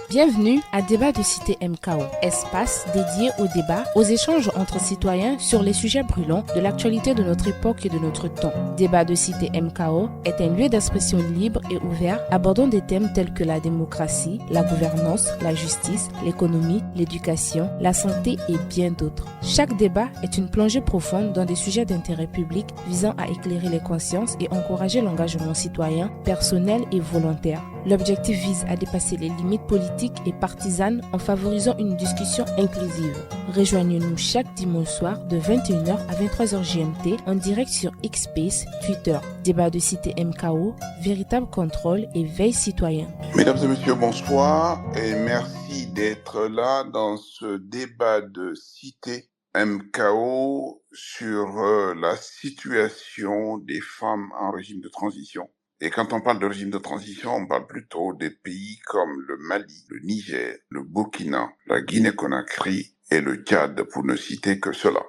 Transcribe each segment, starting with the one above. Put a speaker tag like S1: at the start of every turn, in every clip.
S1: Bienvenue à Débat de Cité MKO, espace dédié au débat, aux échanges entre citoyens sur les sujets brûlants de l'actualité de notre époque et de notre temps. Débat de Cité MKO est un lieu d'expression libre et ouvert abordant des thèmes tels que la démocratie, la gouvernance, la justice, l'économie, l'éducation, la santé et bien d'autres. Chaque débat est une plongée profonde dans des sujets d'intérêt public visant à éclairer les consciences et encourager l'engagement citoyen, personnel et volontaire. L'objectif vise à dépasser les limites politiques et partisanes en favorisant une discussion inclusive. Rejoignez-nous chaque dimanche soir de 21h à 23h GMT en direct sur Xspace, Twitter. Débat de Cité MKO, véritable contrôle et veille citoyen.
S2: Mesdames et messieurs, bonsoir et merci d'être là dans ce débat de Cité MKO sur la situation des femmes en régime de transition. Et quand on parle de régime de transition, on parle plutôt des pays comme le Mali, le Niger, le Burkina, la Guinée-Conakry et le Tchad, pour ne citer que cela.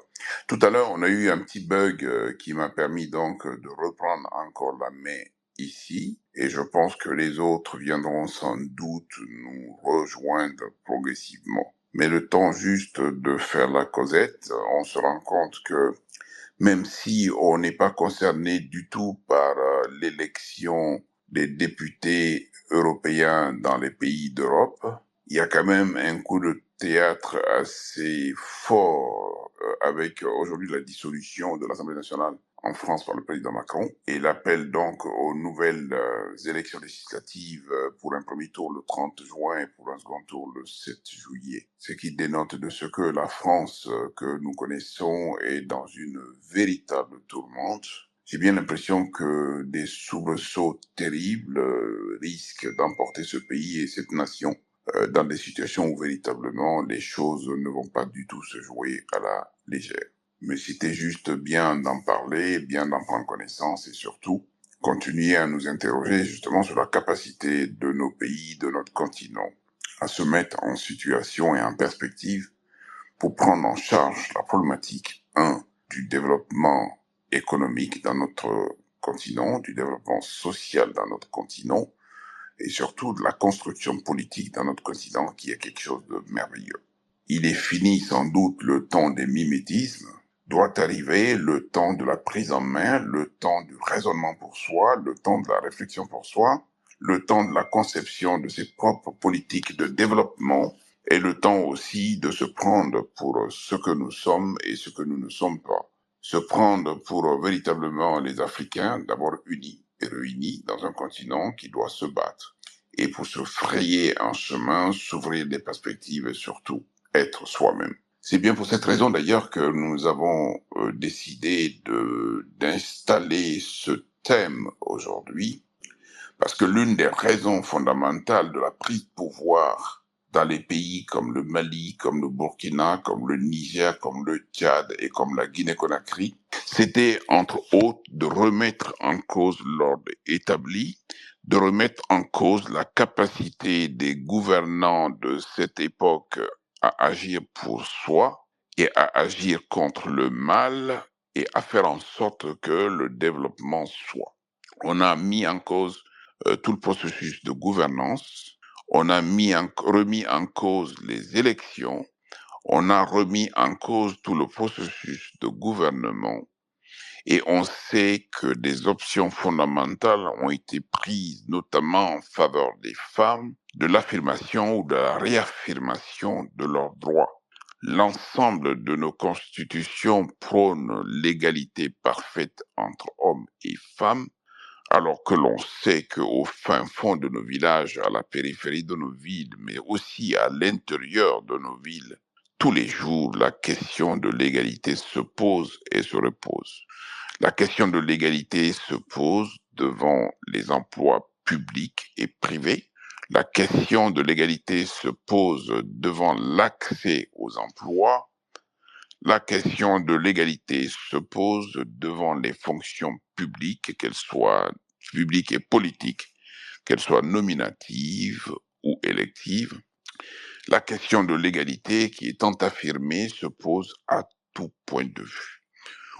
S2: Tout à l'heure, on a eu un petit bug qui m'a permis donc de reprendre encore la main ici, et je pense que les autres viendront sans doute nous rejoindre progressivement. Mais le temps juste de faire la causette, on se rend compte que même si on n'est pas concerné du tout par l'élection des députés européens dans les pays d'Europe, il y a quand même un coup de théâtre assez fort avec aujourd'hui la dissolution de l'Assemblée nationale en France par le président Macron et l'appel donc aux nouvelles élections législatives pour un premier tour le 30 juin et pour un second tour le 7 juillet. Ce qui dénote de ce que la France que nous connaissons est dans une véritable tourmente. J'ai bien l'impression que des soubresauts terribles risquent d'emporter ce pays et cette nation dans des situations où véritablement les choses ne vont pas du tout se jouer à la légère. Mais c'était juste bien d'en parler, bien d'en prendre connaissance et surtout continuer à nous interroger justement sur la capacité de nos pays, de notre continent, à se mettre en situation et en perspective pour prendre en charge la problématique, du développement économique dans notre continent, du développement social dans notre continent, et surtout de la construction politique dans notre continent qui est quelque chose de merveilleux. Il est fini sans doute le temps des mimétismes, doit arriver le temps de la prise en main, le temps du raisonnement pour soi, le temps de la réflexion pour soi, le temps de la conception de ses propres politiques de développement et le temps aussi de se prendre pour ce que nous sommes et ce que nous ne sommes pas. Se prendre pour véritablement les Africains, d'abord unis et réunis dans un continent qui doit se battre. Et pour se frayer un chemin, s'ouvrir des perspectives et surtout être soi-même. C'est bien pour cette raison d'ailleurs que nous avons décidé d'installer ce thème aujourd'hui, parce que l'une des raisons fondamentales de la prise de pouvoir dans les pays comme le Mali, comme le Burkina, comme le Niger, comme le Tchad et comme la Guinée-Conakry, c'était entre autres de remettre en cause l'ordre établi, de remettre en cause la capacité des gouvernants de cette époque à agir pour soi et à agir contre le mal et à faire en sorte que le développement soit. On a mis en cause tout le processus de gouvernance, on a remis en cause les élections, on a remis en cause tout le processus de gouvernement et on sait que des options fondamentales ont été prises, notamment en faveur des femmes, de l'affirmation ou de la réaffirmation de leurs droits. L'ensemble de nos constitutions prônent l'égalité parfaite entre hommes et femmes, alors que l'on sait qu'au fin fond de nos villages, à la périphérie de nos villes, mais aussi à l'intérieur de nos villes, tous les jours, la question de l'égalité se pose et se repose. La question de l'égalité se pose devant les emplois publics et privés. La question de l'égalité se pose devant l'accès aux emplois. La question de l'égalité se pose devant les fonctions publiques, qu'elles soient publiques et politiques, qu'elles soient nominatives ou électives. La question de l'égalité qui est tant affirmée se pose à tout point de vue.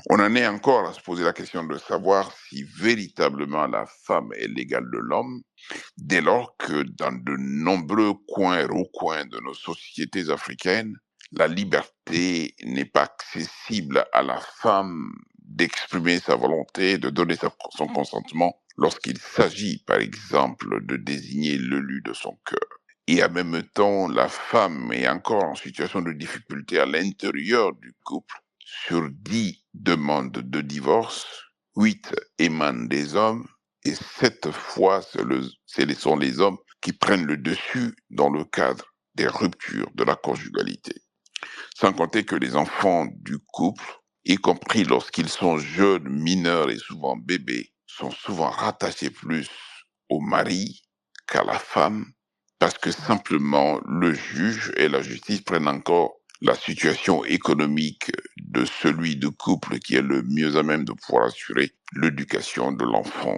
S2: On en est encore à se poser la question de savoir si véritablement la femme est l'égale de l'homme, dès lors que dans de nombreux coins et recoins de nos sociétés africaines, la liberté n'est pas accessible à la femme d'exprimer sa volonté, de donner son consentement lorsqu'il s'agit, par exemple, de désigner l'élu de son cœur. Et en même temps, la femme est encore en situation de difficulté à l'intérieur du couple. Sur 10 demandes de divorce, 8 émanent des hommes et 7 fois, ce sont les hommes qui prennent le dessus dans le cadre des ruptures de la conjugalité. Sans compter que les enfants du couple, y compris lorsqu'ils sont jeunes, mineurs et souvent bébés, sont souvent rattachés plus au mari qu'à la femme, parce que simplement le juge et la justice prennent encore la situation économique de celui du couple qui est le mieux à même de pouvoir assurer l'éducation de l'enfant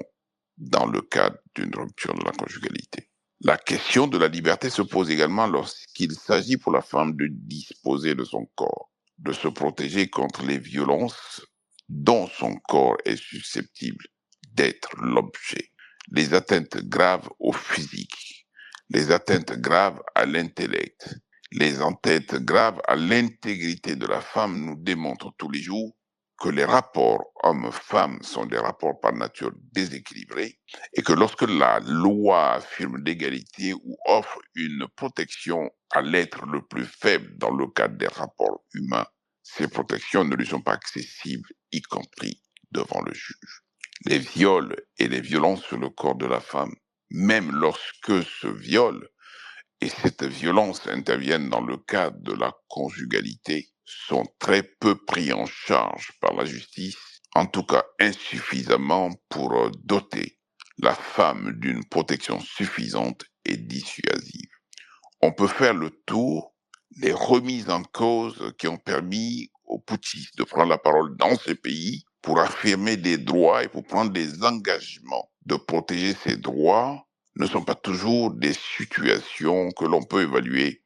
S2: dans le cadre d'une rupture de la conjugalité. La question de la liberté se pose également lorsqu'il s'agit pour la femme de disposer de son corps, de se protéger contre les violences dont son corps est susceptible d'être l'objet. Les atteintes graves au physique, les atteintes graves à l'intellect, les atteintes graves à l'intégrité de la femme nous démontrent tous les jours que les rapports hommes-femmes sont des rapports par nature déséquilibrés et que lorsque la loi affirme l'égalité ou offre une protection à l'être le plus faible dans le cadre des rapports humains, ces protections ne lui sont pas accessibles, y compris devant le juge. Les viols et les violences sur le corps de la femme, même lorsque ce viol et cette violence interviennent dans le cadre de la conjugalité, sont très peu pris en charge par la justice, en tout cas insuffisamment pour doter la femme d'une protection suffisante et dissuasive. On peut faire le tour des remises en cause qui ont permis aux putschistes de prendre la parole dans ces pays pour affirmer des droits et pour prendre des engagements de protéger ces droits ne sont pas toujours des situations que l'on peut évaluer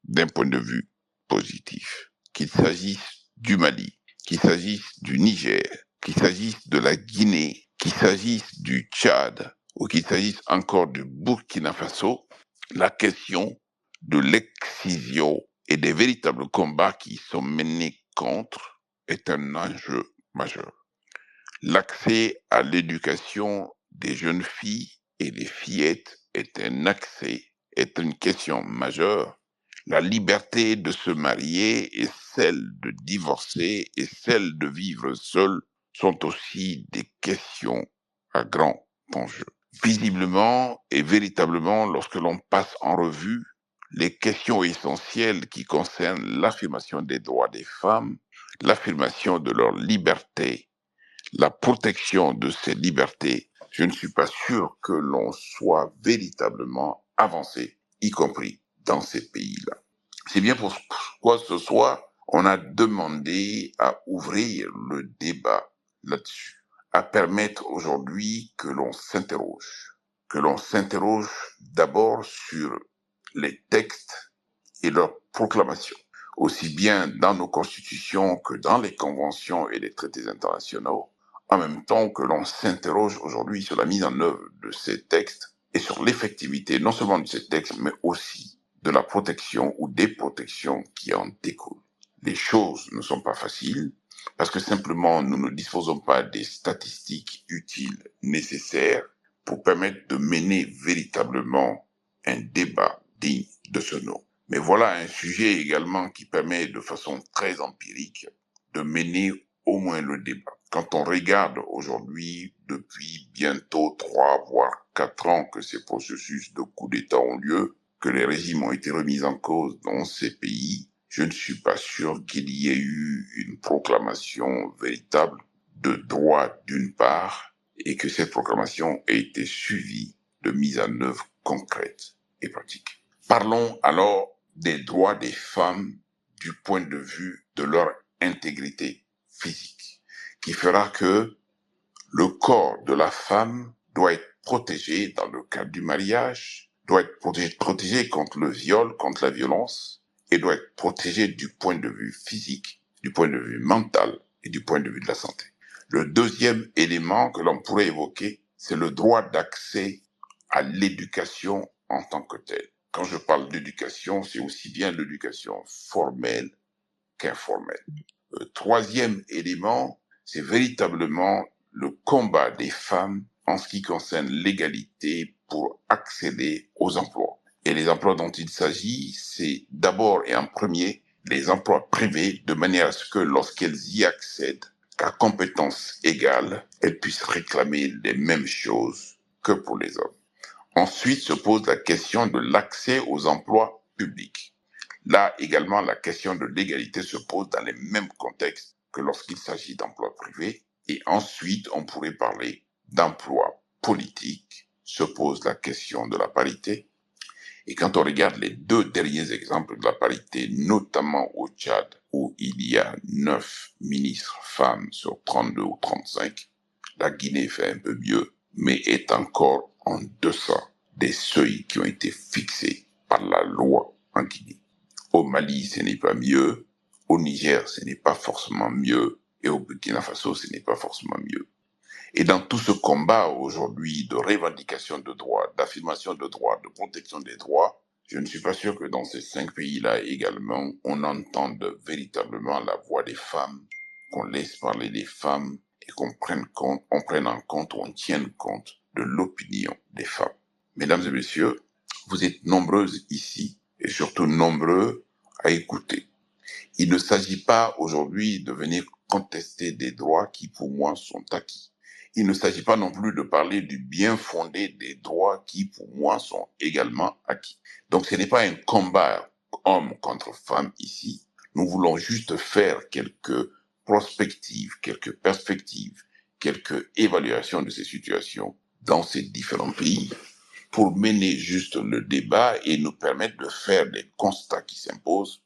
S2: d'un point de vue positif. Qu'il s'agisse du Mali, qu'il s'agisse du Niger, qu'il s'agisse de la Guinée, qu'il s'agisse du Tchad ou qu'il s'agisse encore du Burkina Faso, la question de l'excision et des véritables combats qui sont menés contre est un enjeu majeur. L'accès à l'éducation des jeunes filles et des fillettes est une question majeure. La liberté de se marier et celle de divorcer et celle de vivre seul sont aussi des questions à grand enjeu. Visiblement et véritablement, lorsque l'on passe en revue les questions essentielles qui concernent l'affirmation des droits des femmes, l'affirmation de leur liberté, la protection de ces libertés, je ne suis pas sûr que l'on soit véritablement avancé, y compris dans ces pays-là. C'est bien pourquoi ce soir, on a demandé à ouvrir le débat là-dessus, à permettre aujourd'hui que l'on s'interroge d'abord sur les textes et leurs proclamations, aussi bien dans nos constitutions que dans les conventions et les traités internationaux, en même temps que l'on s'interroge aujourd'hui sur la mise en œuvre de ces textes et sur l'effectivité non seulement de ces textes, mais aussi de la protection ou des protections qui en découlent. Les choses ne sont pas faciles parce que simplement nous ne disposons pas des statistiques utiles nécessaires pour permettre de mener véritablement un débat digne de ce nom. Mais voilà un sujet également qui permet de façon très empirique de mener au moins le débat. Quand on regarde aujourd'hui, depuis bientôt 3 voire 4 ans que ces processus de coup d'État ont lieu, que les régimes ont été remis en cause dans ces pays, je ne suis pas sûr qu'il y ait eu une proclamation véritable de droit d'une part et que cette proclamation ait été suivie de mise en œuvre concrète et pratique. Parlons alors des droits des femmes du point de vue de leur intégrité physique, qui fera que le corps de la femme doit être protégé dans le cadre du mariage, doit être protégé contre le viol, contre la violence, et doit être protégé du point de vue physique, du point de vue mental, et du point de vue de la santé. Le deuxième élément que l'on pourrait évoquer, c'est le droit d'accès à l'éducation en tant que telle. Quand je parle d'éducation, c'est aussi bien l'éducation formelle qu'informelle. Le troisième élément, c'est véritablement le combat des femmes en ce qui concerne l'égalité pour accéder aux emplois. Et les emplois dont il s'agit, c'est d'abord et en premier les emplois privés, de manière à ce que lorsqu'elles y accèdent, qu'à compétences égales, elles puissent réclamer les mêmes choses que pour les hommes. Ensuite se pose la question de l'accès aux emplois publics. Là également, la question de l'égalité se pose dans les mêmes contextes que lorsqu'il s'agit d'emplois privés. Et ensuite, on pourrait parler d'emplois politiques. Se pose la question de la parité. Et quand on regarde les deux derniers exemples de la parité, notamment au Tchad, où il y a 9 ministres femmes sur 32 ou 35, la Guinée fait un peu mieux, mais est encore en deçà des seuils qui ont été fixés par la loi en Guinée. Au Mali, ce n'est pas mieux. Au Niger, ce n'est pas forcément mieux. Et au Burkina Faso, ce n'est pas forcément mieux. Et dans tout ce combat aujourd'hui de revendication de droits, d'affirmation de droits, de protection des droits, je ne suis pas sûr que dans ces 5 pays-là également, on entende véritablement la voix des femmes, qu'on laisse parler des femmes et qu'on prenne en compte, on tienne compte de l'opinion des femmes. Mesdames et messieurs, vous êtes nombreuses ici et surtout nombreux à écouter. Il ne s'agit pas aujourd'hui de venir contester des droits qui pour moi sont acquis. Il ne s'agit pas non plus de parler du bien fondé des droits qui pour moi sont également acquis. Donc ce n'est pas un combat homme contre femme ici. Nous voulons juste faire quelques prospectives, quelques perspectives, quelques évaluations de ces situations dans ces différents pays pour mener juste le débat et nous permettre de faire des constats qui s'imposent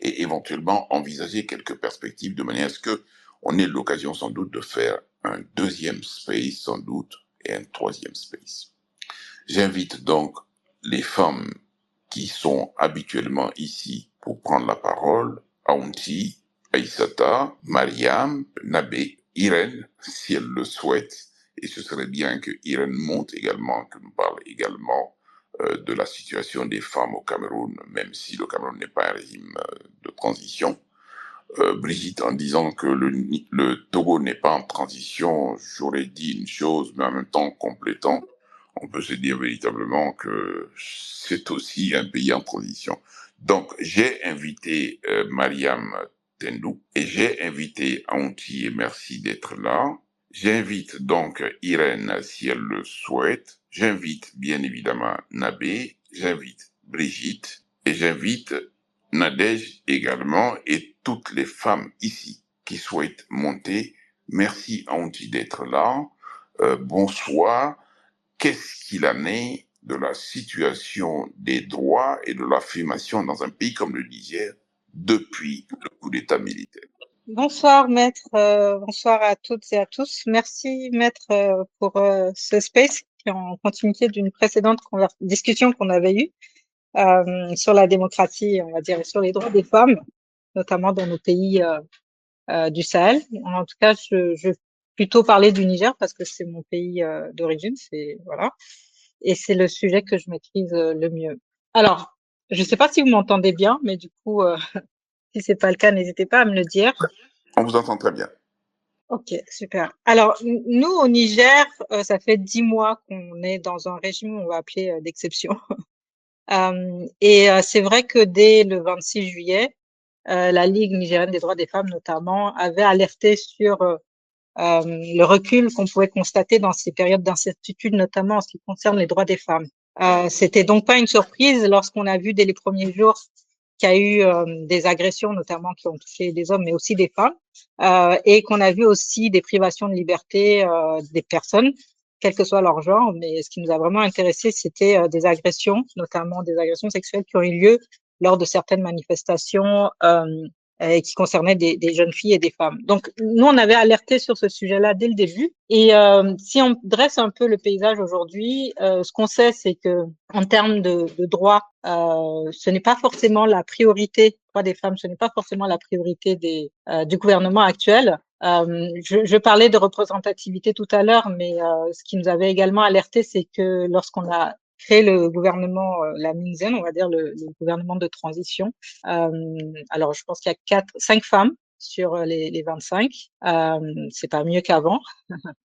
S2: et éventuellement envisager quelques perspectives de manière à ce que on ait l'occasion sans doute de faire un deuxième space sans doute et un troisième space. J'invite donc les femmes qui sont habituellement ici pour prendre la parole, Aounti, Aïssata, Mariam, Nabé, Irène, si elle le souhaite, et ce serait bien que Irène monte également, que nous parle également de la situation des femmes au Cameroun, même si le Cameroun n'est pas un régime de transition. Brigitte, en disant que le Togo n'est pas en transition, j'aurais dit une chose, mais en même temps complétant, on peut se dire véritablement que c'est aussi un pays en transition. Donc, j'ai invité Mariam Tendou et j'ai invité Aunti et merci d'être là. J'invite donc Irène si elle le souhaite. J'invite bien évidemment Nabé, j'invite Brigitte et j'invite Nadège également et toutes les femmes ici qui souhaitent monter. Merci Aunti d'être là. Bonsoir. Qu'est-ce qu'il en est de la situation des droits et de l'affirmation dans un pays comme le Niger depuis le coup d'État militaire?
S3: Bonsoir maître, bonsoir à toutes et à tous. Merci maître pour ce space qui est en continuité d'une précédente discussion qu'on avait eue sur la démocratie, on va dire, et sur les droits des femmes, notamment dans nos pays du Sahel. En tout cas, je vais plutôt parler du Niger parce que c'est mon pays d'origine, c'est voilà, et c'est le sujet que je maîtrise le mieux. Alors, je ne sais pas si vous m'entendez bien, mais du coup, si c'est pas le cas, n'hésitez pas à me le dire.
S2: On vous entend très bien.
S3: Ok, super. Alors, nous, au Niger, ça fait 10 mois qu'on est dans un régime, on va appeler d'exception. Et c'est vrai que dès le 26 juillet, la Ligue nigérienne des droits des femmes, notamment, avait alerté sur le recul qu'on pouvait constater dans ces périodes d'incertitude, notamment en ce qui concerne les droits des femmes. C'était donc pas une surprise lorsqu'on a vu dès les premiers jours qu'il y a eu des agressions, notamment qui ont touché des hommes, mais aussi des femmes, et qu'on a vu aussi des privations de liberté des personnes, quel que soit leur genre. Mais ce qui nous a vraiment intéressé, c'était des agressions, notamment des agressions sexuelles qui ont eu lieu lors de certaines manifestations qui concernaient des jeunes filles et des femmes. Donc, nous, on avait alerté sur ce sujet-là dès le début. Et si on dresse un peu le paysage aujourd'hui, ce qu'on sait, c'est que en termes de droits, ce n'est pas forcément la priorité, droits des femmes, ce n'est pas forcément la priorité du gouvernement actuel. Je parlais de représentativité tout à l'heure, mais ce qui nous avait également alerté, c'est que lorsqu'on a créé le gouvernement, la Minzen, on va dire le gouvernement de transition, alors je pense qu'il y a 5 femmes sur les 25. C'est pas mieux qu'avant,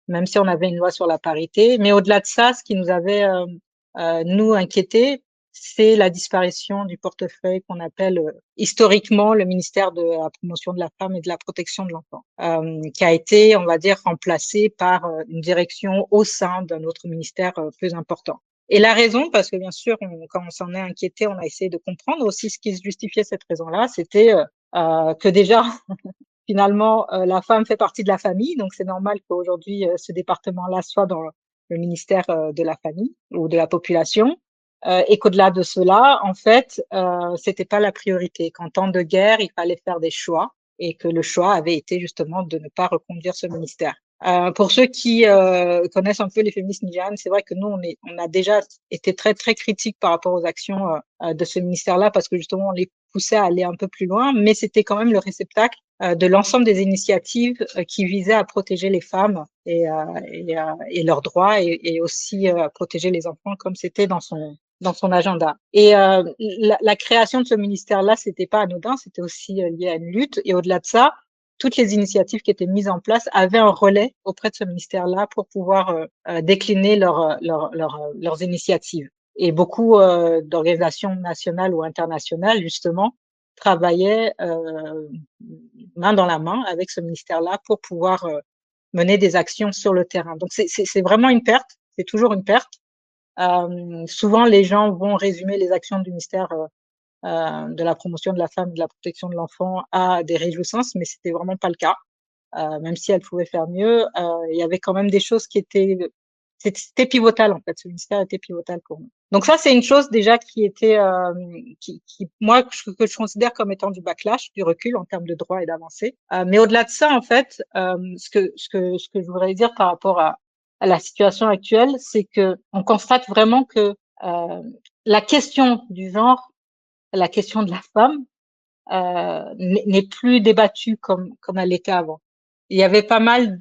S3: même si on avait une loi sur la parité. Mais au-delà de ça, ce qui nous avait nous inquiété, c'est la disparition du portefeuille qu'on appelle historiquement le ministère de la promotion de la femme et de la protection de l'enfant, qui a été, on va dire, remplacé par une direction au sein d'un autre ministère plus important. Et la raison, parce que bien sûr, quand on s'en est inquiété, on a essayé de comprendre aussi ce qui justifiait cette raison-là, c'était que déjà, finalement, la femme fait partie de la famille, donc c'est normal qu'aujourd'hui, ce département-là soit dans le ministère de la famille ou de la population, et qu'au-delà de cela, en fait, c'était pas la priorité. Qu'en temps de guerre, il fallait faire des choix, et que le choix avait été justement de ne pas reconduire ce ministère. Pour ceux qui connaissent un peu les féministes nigérianes, c'est vrai que nous, on a déjà été très très critiques par rapport aux actions de ce ministère-là, parce que justement, on les poussait à aller un peu plus loin, mais c'était quand même le réceptacle de l'ensemble des initiatives qui visaient à protéger les femmes et leurs droits, et aussi à protéger les enfants, comme c'était dans son agenda. Et la création de ce ministère-là, c'était pas anodin, c'était aussi lié à une lutte. Et au-delà de ça, toutes les initiatives qui étaient mises en place avaient un relais auprès de ce ministère-là pour pouvoir décliner leurs initiatives. Et beaucoup d'organisations nationales ou internationales, justement, travaillaient main dans la main avec ce ministère-là pour pouvoir mener des actions sur le terrain. Donc c'est vraiment une perte, c'est toujours une perte. Souvent, les gens vont résumer les actions du ministère de la promotion de la femme et de la protection de l'enfant à des réjouissances, mais c'était vraiment pas le cas. Même si elle pouvait faire mieux, il y avait quand même des choses qui c'était pivotal en fait. Ce ministère était pivotal pour nous. Donc ça, c'est une chose déjà qui était, moi, que je considère comme étant du backlash, du recul en termes de droits et d'avancées. Mais au-delà de ça, en fait, ce que je voudrais dire par rapport à la situation actuelle, c'est que on constate vraiment que la question du genre, la question de la femme, n'est plus débattue comme elle l'était avant. Il y avait pas mal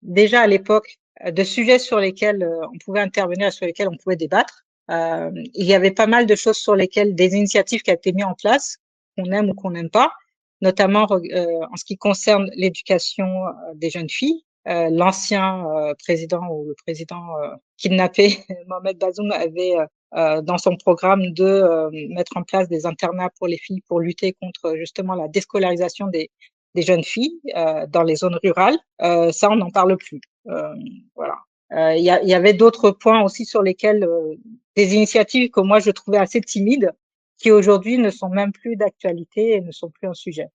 S3: déjà à l'époque, de sujets sur lesquels on pouvait intervenir, sur lesquels on pouvait débattre. Il y avait pas mal de choses sur lesquelles des initiatives qui ont été mises en place, qu'on aime ou qu'on n'aime pas, notamment en ce qui concerne l'éducation des jeunes filles. L'ancien président ou le président kidnappé, Mohamed Bazoum, avait dans son programme de mettre en place des internats pour les filles pour lutter contre justement la déscolarisation des jeunes filles dans les zones rurales. Ça, on n'en parle plus. Voilà. Il y avait d'autres points aussi sur lesquels des initiatives que moi je trouvais assez timides, qui aujourd'hui ne sont même plus d'actualité et ne sont plus un sujet.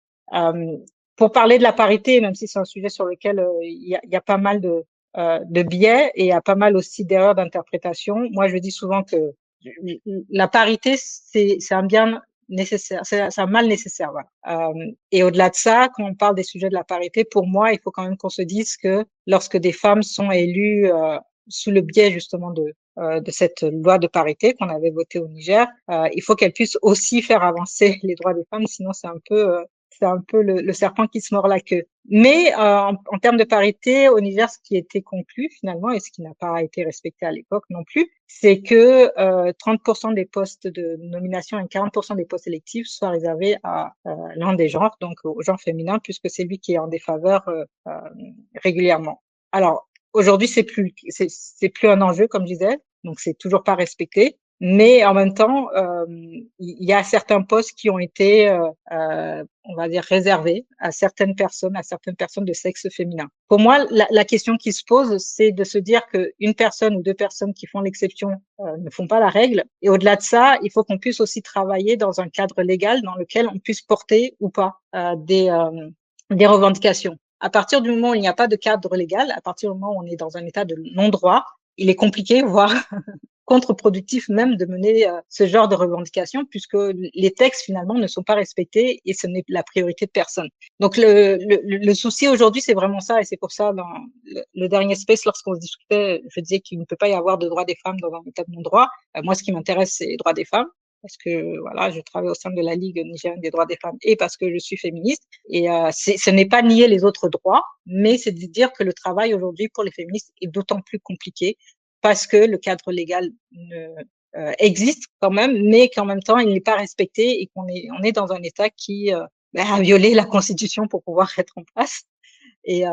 S3: Pour parler de la parité, même si c'est un sujet sur lequel il y a pas mal de biais et il y a pas mal aussi d'erreurs d'interprétation, moi je dis souvent que la parité, c'est un bien nécessaire, c'est un mal nécessaire. Voilà. Et au-delà de ça, quand on parle des sujets de la parité, pour moi, il faut quand même qu'on se dise que lorsque des femmes sont élues sous le biais justement de cette loi de parité qu'on avait votée au Niger, il faut qu'elles puissent aussi faire avancer les droits des femmes, sinon c'est un peu le serpent qui se mord la queue. Mais en termes de parité, au Niger, ce qui était conclu finalement, et ce qui n'a pas été respecté à l'époque non plus, c'est que 30% des postes de nomination et 40% des postes électifs soient réservés à l'un des genres, donc au genre féminin, puisque c'est lui qui est en défaveur régulièrement. Alors aujourd'hui, c'est plus un enjeu, comme je disais, donc c'est toujours pas respecté. Mais en même temps, il y a certains postes qui ont été, on va dire, réservés à certaines personnes de sexe féminin. Pour moi, la question qui se pose, c'est de se dire qu'une personne ou deux personnes qui font l'exception ne font pas la règle. Et au-delà de ça, il faut qu'on puisse aussi travailler dans un cadre légal dans lequel on puisse porter ou pas des revendications. À partir du moment où il n'y a pas de cadre légal, à partir du moment où on est dans un état de non-droit, il est compliqué, voire contre-productif même de mener ce genre de revendications, puisque les textes finalement ne sont pas respectés et ce n'est la priorité de personne. Donc le souci aujourd'hui, c'est vraiment ça, et c'est pour ça dans le dernier space, lorsqu'on se discutait, je disais qu'il ne peut pas y avoir de droits des femmes dans un état de non-droit. Moi, ce qui m'intéresse, c'est les droits des femmes. parce que voilà, je travaille au sein de la Ligue nigérienne des droits des femmes et parce que je suis féministe. Et ce n'est pas nier les autres droits, mais c'est de dire que le travail aujourd'hui pour les féministes est d'autant plus compliqué parce que le cadre légal existe quand même, mais qu'en même temps, il n'est pas respecté et on est dans un État qui a violé la Constitution pour pouvoir être en place. Et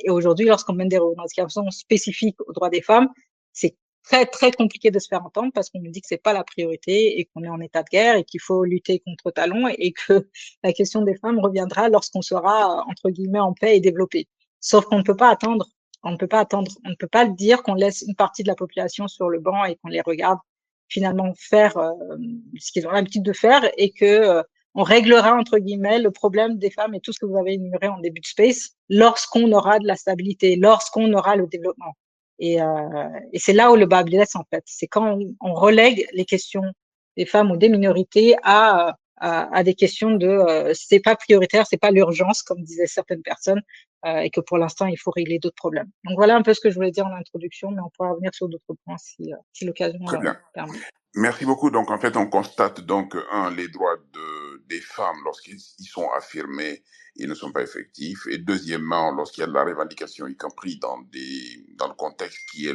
S3: aujourd'hui, lorsqu'on mène des revendications spécifiques aux droits des femmes, c'est très, très compliqué de se faire entendre parce qu'on nous dit que c'est pas la priorité et qu'on est en état de guerre et qu'il faut lutter contre talons et que la question des femmes reviendra lorsqu'on sera, entre guillemets, en paix et développé. Sauf qu'on ne peut pas attendre, on ne peut pas attendre, on ne peut pas dire qu'on laisse une partie de la population sur le banc et qu'on les regarde finalement faire ce qu'ils ont l'habitude de faire et que on réglera, entre guillemets, le problème des femmes et tout ce que vous avez énuméré en début de space lorsqu'on aura de la stabilité, lorsqu'on aura le développement. Et c'est là où le bas blesse, en fait. C'est quand on relègue les questions des femmes ou des minorités à des questions de c'est pas prioritaire, c'est pas l'urgence, comme disaient certaines personnes, et que pour l'instant, il faut régler d'autres problèmes. Donc voilà un peu ce que je voulais dire en introduction, mais on pourra revenir sur d'autres points si l'occasion
S2: Très bien.
S3: permet.
S2: Merci beaucoup. Donc, en fait, on constate donc, les droits des femmes, lorsqu'ils sont affirmés, ils ne sont pas effectifs. Et deuxièmement, lorsqu'il y a de la revendication, y compris dans le contexte qui est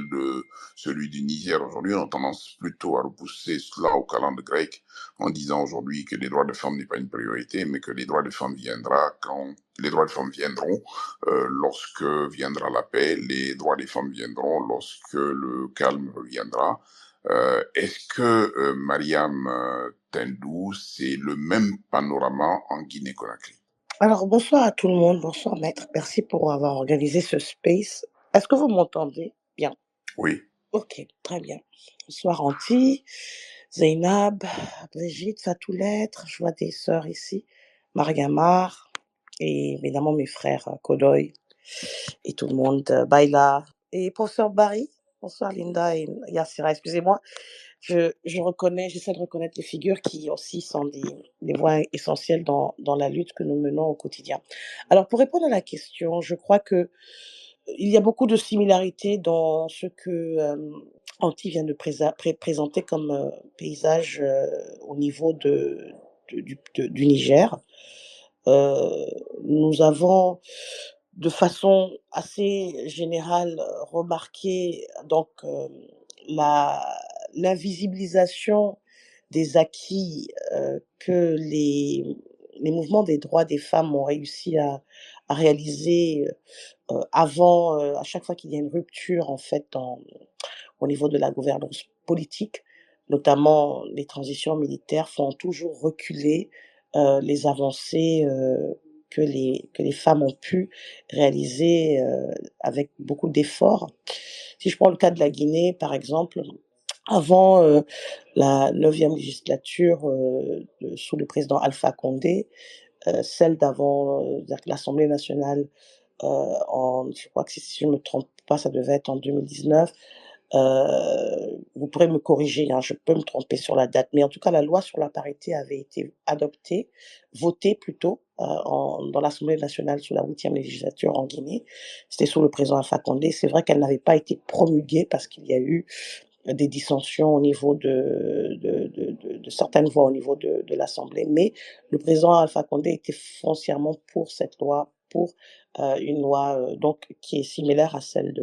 S2: celui du Niger aujourd'hui, on a tendance plutôt à repousser cela au calendrier grec en disant aujourd'hui que les droits des femmes n'est pas une priorité, mais que les droits des femmes les droits des femmes viendront lorsque viendra la paix, les droits des femmes viendront lorsque le calme reviendra. Est-ce que Mariam Tendou, c'est le même panorama en Guinée-Conakry?
S4: Alors, bonsoir à tout le monde. Bonsoir, maître. Merci pour avoir organisé ce space. Est-ce que vous m'entendez bien?
S2: Oui.
S4: Ok, très bien. Bonsoir, Anti, Zainab, Brigitte, Fatou Lettre. Je vois des sœurs ici. Mariamar et évidemment mes frères Kodoy et tout le monde, Baila et professeur Barry. Bonsoir, Linda et Yassira. Excusez-moi. J'essaie de reconnaître les figures qui aussi sont des voix essentielles dans la lutte que nous menons au quotidien. Alors, pour répondre à la question, je crois que il y a beaucoup de similarités dans ce que Anti vient de présenter comme paysage au niveau du Niger. Euh, Nous avons de façon assez générale remarqué donc la l'invisibilisation des acquis que les mouvements des droits des femmes ont réussi à réaliser avant, à chaque fois qu'il y a une rupture en fait au niveau de la gouvernance politique, notamment les transitions militaires, font toujours reculer les avancées que les femmes ont pu réaliser avec beaucoup d'efforts. Si je prends le cas de la Guinée, par exemple, avant la 9e législature sous le président Alpha Condé, celle d'avant l'Assemblée nationale, je crois que si je ne me trompe pas, ça devait être en 2019. Vous pourrez me corriger, hein, je peux me tromper sur la date, mais en tout cas, la loi sur la parité avait été adoptée, votée plutôt, dans l'Assemblée nationale sous la 8e législature en Guinée. C'était sous le président Alpha Condé. C'est vrai qu'elle n'avait pas été promulguée parce qu'il y a eu des dissensions au niveau de certaines voix au niveau de l'Assemblée, mais le président Alpha Condé était foncièrement pour cette loi, pour une loi donc qui est similaire à celle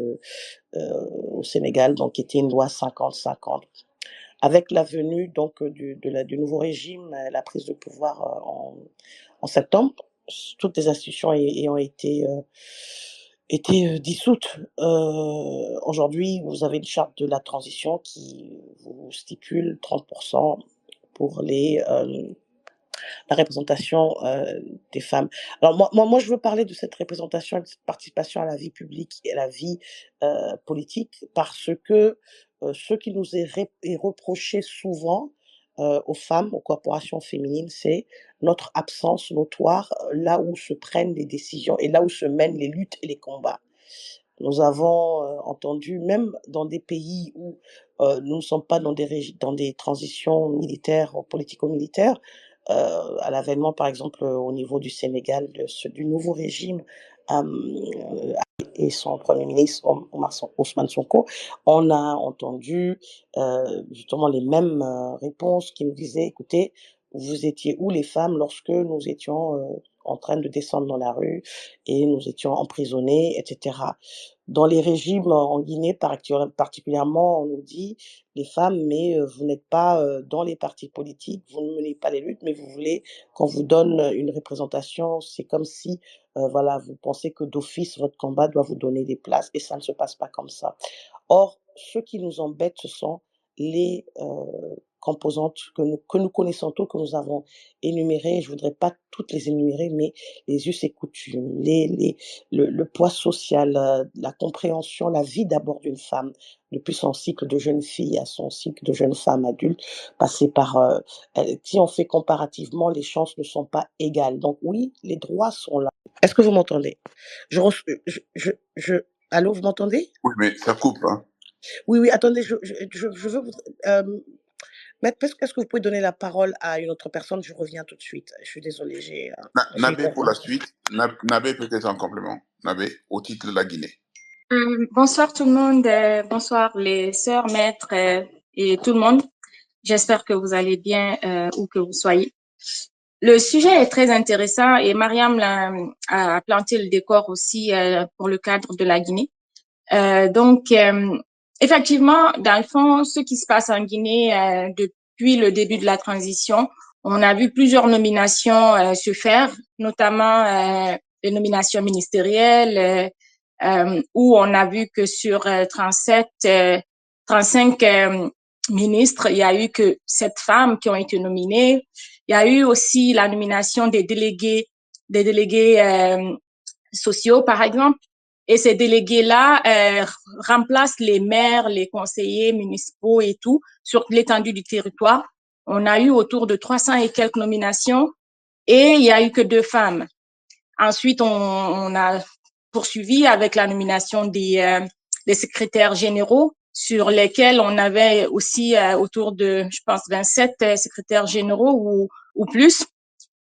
S4: au Sénégal, donc qui était une loi 50-50. Avec la venue donc du nouveau régime, la prise de pouvoir en septembre, toutes les institutions ayant été dissoutes. Aujourd'hui, vous avez une charte de la transition qui vous stipule 30% pour la représentation des femmes. Alors moi, je veux parler de cette représentation et de cette participation à la vie publique et à la vie politique parce que ce qui nous est reproché souvent aux femmes, aux corporations féminines, c'est notre absence notoire là où se prennent les décisions et là où se mènent les luttes et les combats. Nous avons entendu, même dans des pays où nous ne sommes pas dans dans des transitions militaires, politico-militaires, à l'avènement, par exemple, au niveau du Sénégal, du nouveau régime et son Premier ministre, Ousmane Sonko, on a entendu justement les mêmes réponses qui nous disaient, écoutez, vous étiez où les femmes lorsque nous étions en train de descendre dans la rue et nous étions emprisonnés, etc. Dans les régimes en Guinée particulièrement, on nous dit, les femmes, mais vous n'êtes pas dans les partis politiques, vous ne menez pas les luttes, mais vous voulez qu'on vous donne une représentation, c'est comme si voilà, vous pensez que d'office, votre combat doit vous donner des places et ça ne se passe pas comme ça. Or, ce qui nous embête, ce sont les composantes que nous connaissons toutes, que nous avons énumérées. Je ne voudrais pas toutes les énumérer, mais les us et coutumes, le poids social, la compréhension, la vie d'abord d'une femme, depuis son cycle de jeune fille à son cycle de jeune femme adulte, passer par... si on fait comparativement, les chances ne sont pas égales. Donc oui, les droits sont là. Est-ce que vous m'entendez? Allô, vous m'entendez?
S2: Oui, mais ça coupe, hein.
S4: Oui, attendez, je veux vous... Maître, est-ce que vous pouvez donner la parole à une autre personne? Je reviens tout de suite. Je suis désolée, j'ai
S2: Nabé pour la suite. Nabé peut-être en complément. Nabé, au titre de la Guinée.
S5: Bonsoir tout le monde, bonsoir les sœurs, maîtres et tout le monde. J'espère que vous allez bien où que vous soyez. Le sujet est très intéressant et Mariam a planté le décor aussi pour le cadre de la Guinée. Effectivement, dans le fond, ce qui se passe en Guinée depuis le début de la transition, on a vu plusieurs nominations se faire, notamment les nominations ministérielles, où on a vu que sur 35 ministres, il y a eu que 7 femmes qui ont été nominées. Il y a eu aussi la nomination des délégués sociaux, par exemple. Et ces délégués-là remplacent les maires, les conseillers municipaux et tout sur l'étendue du territoire. On a eu autour de 300 et quelques nominations et il y a eu que 2 femmes. Ensuite, on a poursuivi avec la nomination des secrétaires généraux sur lesquels on avait aussi autour de, je pense, 27 secrétaires généraux ou plus,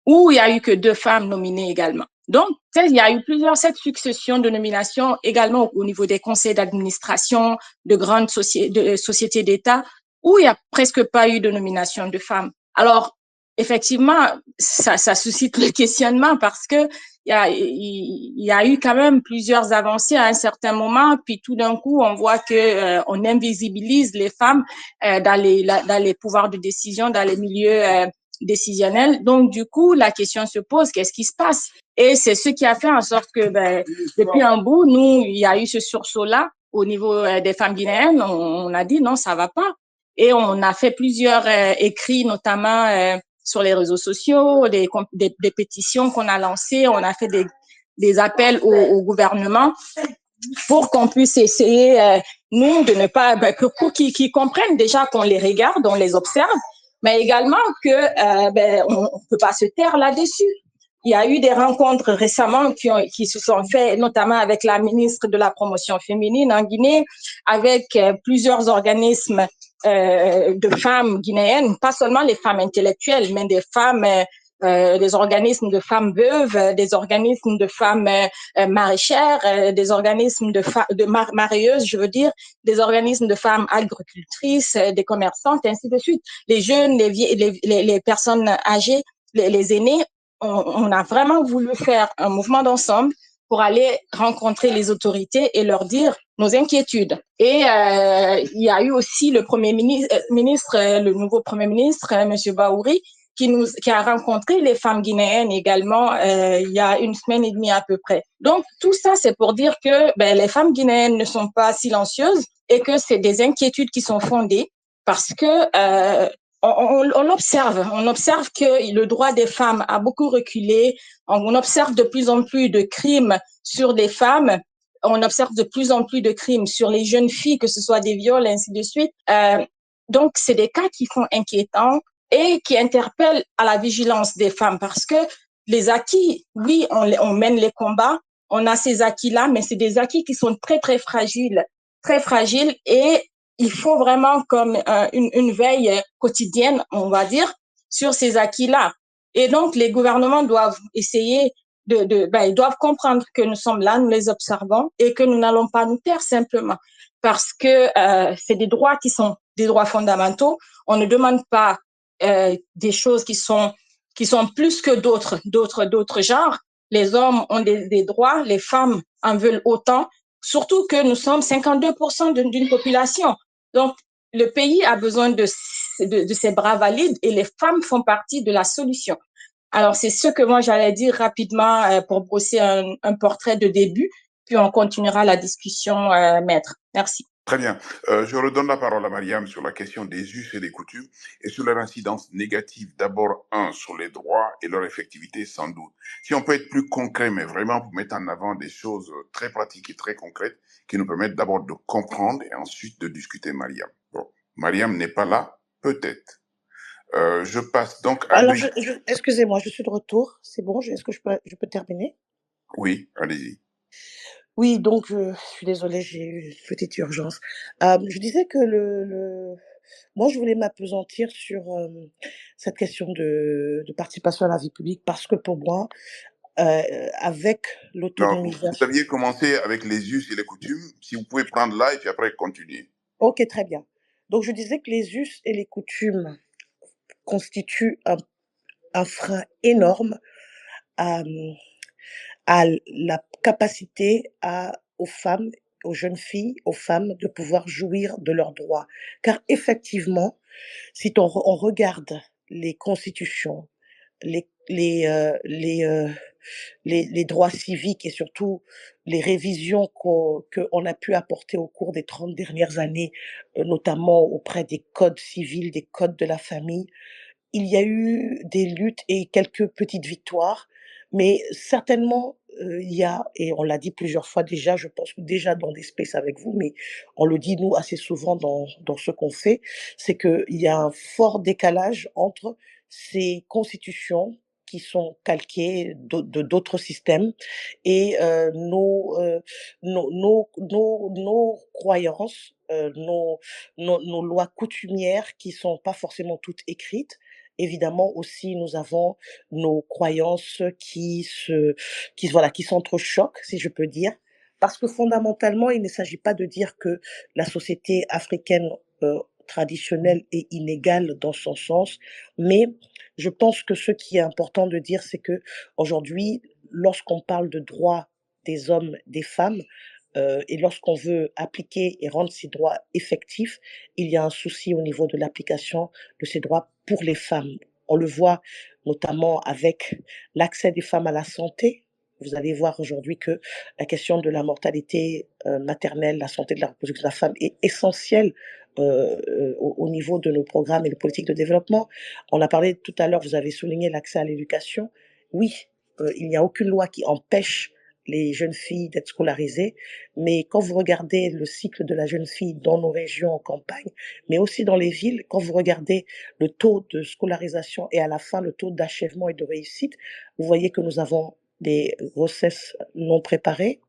S5: où il y a eu que 2 femmes nominées également. Donc, il y a eu cette succession de nominations également au niveau des conseils d'administration, de grandes sociétés d'État, où il n'y a presque pas eu de nomination de femmes. Alors, effectivement, ça suscite le questionnement parce que il y a eu quand même plusieurs avancées à un certain moment, puis tout d'un coup, on voit que on invisibilise les femmes dans les pouvoirs de décision, dans les milieux décisionnels. Donc, du coup, la question se pose, qu'est-ce qui se passe? Et c'est ce qui a fait en sorte que, depuis un bout, nous, il y a eu ce sursaut-là au niveau des femmes guinéennes. On a dit non, ça va pas. Et on a fait plusieurs écrits, notamment sur les réseaux sociaux, des pétitions qu'on a lancées. On a fait des appels au gouvernement pour qu'on puisse essayer, nous, de ne pas, pour qu'ils comprennent déjà qu'on les regarde, on les observe, mais également que on peut pas se taire là-dessus. Il y a eu des rencontres récemment qui se sont faites, notamment avec la ministre de la promotion féminine en Guinée, avec plusieurs organismes de femmes guinéennes, pas seulement les femmes intellectuelles, mais des femmes, des organismes de femmes veuves, des organismes de femmes maraîchères, des organismes de maraîcheuses, je veux dire, des organismes de femmes agricultrices, des commerçantes, ainsi de suite. Les jeunes, les personnes âgées, les aînés. On a vraiment voulu faire un mouvement d'ensemble pour aller rencontrer les autorités et leur dire nos inquiétudes. Et il y a eu aussi le Premier ministre, le nouveau Premier ministre, Monsieur Baouri, qui a rencontré les femmes guinéennes également il y a une semaine et demie à peu près. Donc tout ça, c'est pour dire que les femmes guinéennes ne sont pas silencieuses et que c'est des inquiétudes qui sont fondées parce que on observe que le droit des femmes a beaucoup reculé. On observe de plus en plus de crimes sur des femmes. On observe de plus en plus de crimes sur les jeunes filles, que ce soit des viols, ainsi de suite. Donc, c'est des cas qui sont inquiétants et qui interpellent à la vigilance des femmes parce que les acquis, oui, on mène les combats, on a ces acquis-là, mais c'est des acquis qui sont très, très fragiles et il faut vraiment comme une veille quotidienne, on va dire, sur ces acquis-là. Et donc, les gouvernements doivent essayer ils doivent comprendre que nous sommes là, nous les observons et que nous n'allons pas nous taire simplement parce que c'est des droits qui sont des droits fondamentaux. On ne demande pas des choses qui sont plus que d'autres genres. Les hommes ont des droits, les femmes en veulent autant, surtout que nous sommes 52% d'une population. Donc, le pays a besoin de ces bras valides et les femmes font partie de la solution. Alors, c'est ce que moi, j'allais dire rapidement pour brosser un portrait de début, puis on continuera la discussion, maître. Merci.
S2: Très bien. Je redonne la parole à Mariam sur la question des us et des coutumes et sur leur incidence négative. D'abord, sur les droits et leur effectivité, sans doute. Si on peut être plus concret, mais vraiment pour mettre en avant des choses très pratiques et très concrètes qui nous permettent d'abord de comprendre et ensuite de discuter, Mariam. Bon, Mariam n'est pas là, peut-être. Je passe donc à...
S4: Alors, excusez-moi, je suis de retour. C'est bon, est-ce que je peux terminer?
S2: Oui, allez-y.
S4: Oui, donc je suis désolée, j'ai eu une petite urgence. Je disais que moi, je voulais m'appesantir sur cette question de participation à la vie publique parce que pour moi, avec
S2: Non,
S4: l'autonomisation...
S2: vous aviez commencé avec les us et les coutumes. Si vous pouvez prendre là et puis après continuer.
S4: Ok, très bien. Donc, je disais que les us et les coutumes constituent un frein énorme à la capacité aux femmes, aux jeunes filles, aux femmes de pouvoir jouir de leurs droits. Car effectivement, si on regarde les constitutions, les droits civiques et surtout les révisions qu'on a pu apporter au cours des 30 dernières années, notamment auprès des codes civils, des codes de la famille, il y a eu des luttes et quelques petites victoires, mais certainement, il y a, et on l'a dit plusieurs fois déjà, je pense déjà dans des spaces avec vous, mais on le dit nous assez souvent dans ce qu'on fait, c'est qu'il y a un fort décalage entre ces constitutions qui sont calquées de d'autres systèmes et nos croyances, nos lois coutumières qui sont pas forcément toutes écrites. Évidemment aussi, nous avons nos croyances qui s'entrechoquent, si je peux dire. Parce que fondamentalement, il ne s'agit pas de dire que la société africaine traditionnelle est inégale dans son sens, mais je pense que ce qui est important de dire, c'est que aujourd'hui, lorsqu'on parle de droits des hommes, des femmes, et lorsqu'on veut appliquer et rendre ces droits effectifs, il y a un souci au niveau de l'application de ces droits pour les femmes. On le voit notamment avec l'accès des femmes à la santé. Vous allez voir aujourd'hui que la question de la mortalité maternelle, la santé de la reproduction de la femme est essentielle au niveau de nos programmes et de politiques de développement. On a parlé tout à l'heure, vous avez souligné l'accès à l'éducation. Oui, il n'y a aucune loi qui empêche les jeunes filles d'être scolarisées, mais quand vous regardez le cycle de la jeune fille dans nos régions en campagne, mais aussi dans les villes, quand vous regardez le taux de scolarisation et à la fin le taux d'achèvement et de réussite, vous voyez que nous avons des grossesses non préparées,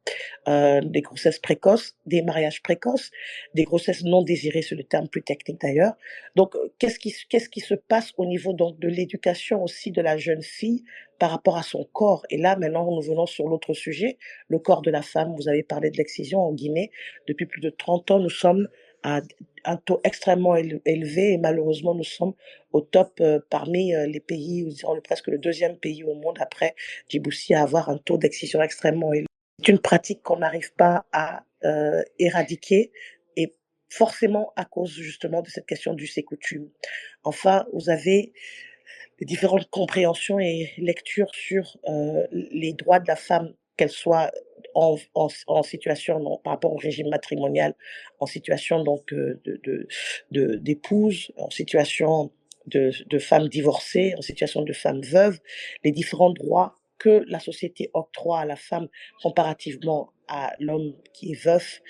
S4: des grossesses précoces, des mariages précoces, des grossesses non désirées, c'est le terme plus technique d'ailleurs. Donc, qu'est-ce qui se passe au niveau donc de l'éducation aussi de la jeune fille par rapport à son corps? Et là, maintenant, nous venons sur l'autre sujet, le corps de la femme. Vous avez parlé de l'excision en Guinée. Depuis plus de 30 ans, nous sommes à un taux extrêmement élevé et malheureusement, nous sommes au top parmi les pays, on est presque le deuxième pays au monde après Djibouti à avoir un taux d'excision extrêmement élevé. C'est une pratique qu'on n'arrive pas à éradiquer et forcément à cause justement de cette question du c'est coutume. Enfin, vous avez les différentes compréhensions et lectures sur les droits de la femme, qu'elle soit en situation par rapport au régime matrimonial, en situation donc d'épouse, en situation de femme divorcée, en situation de femme veuve, les différents droits que la société octroie à la femme comparativement à l'homme qui est veuf,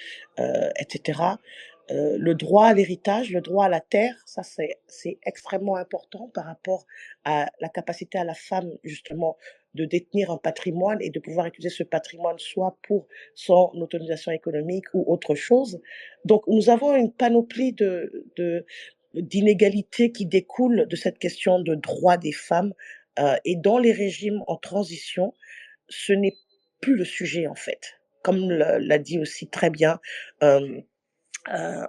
S4: etc. Le droit à l'héritage, le droit à la terre, ça c'est extrêmement important par rapport à la capacité à la femme justement de détenir un patrimoine et de pouvoir utiliser ce patrimoine soit pour son autonomisation économique ou autre chose. Donc nous avons une panoplie d'inégalités qui découlent de cette question de droit des femmes et dans les régimes en transition, ce n'est plus le sujet, en fait. Comme l'a dit aussi très bien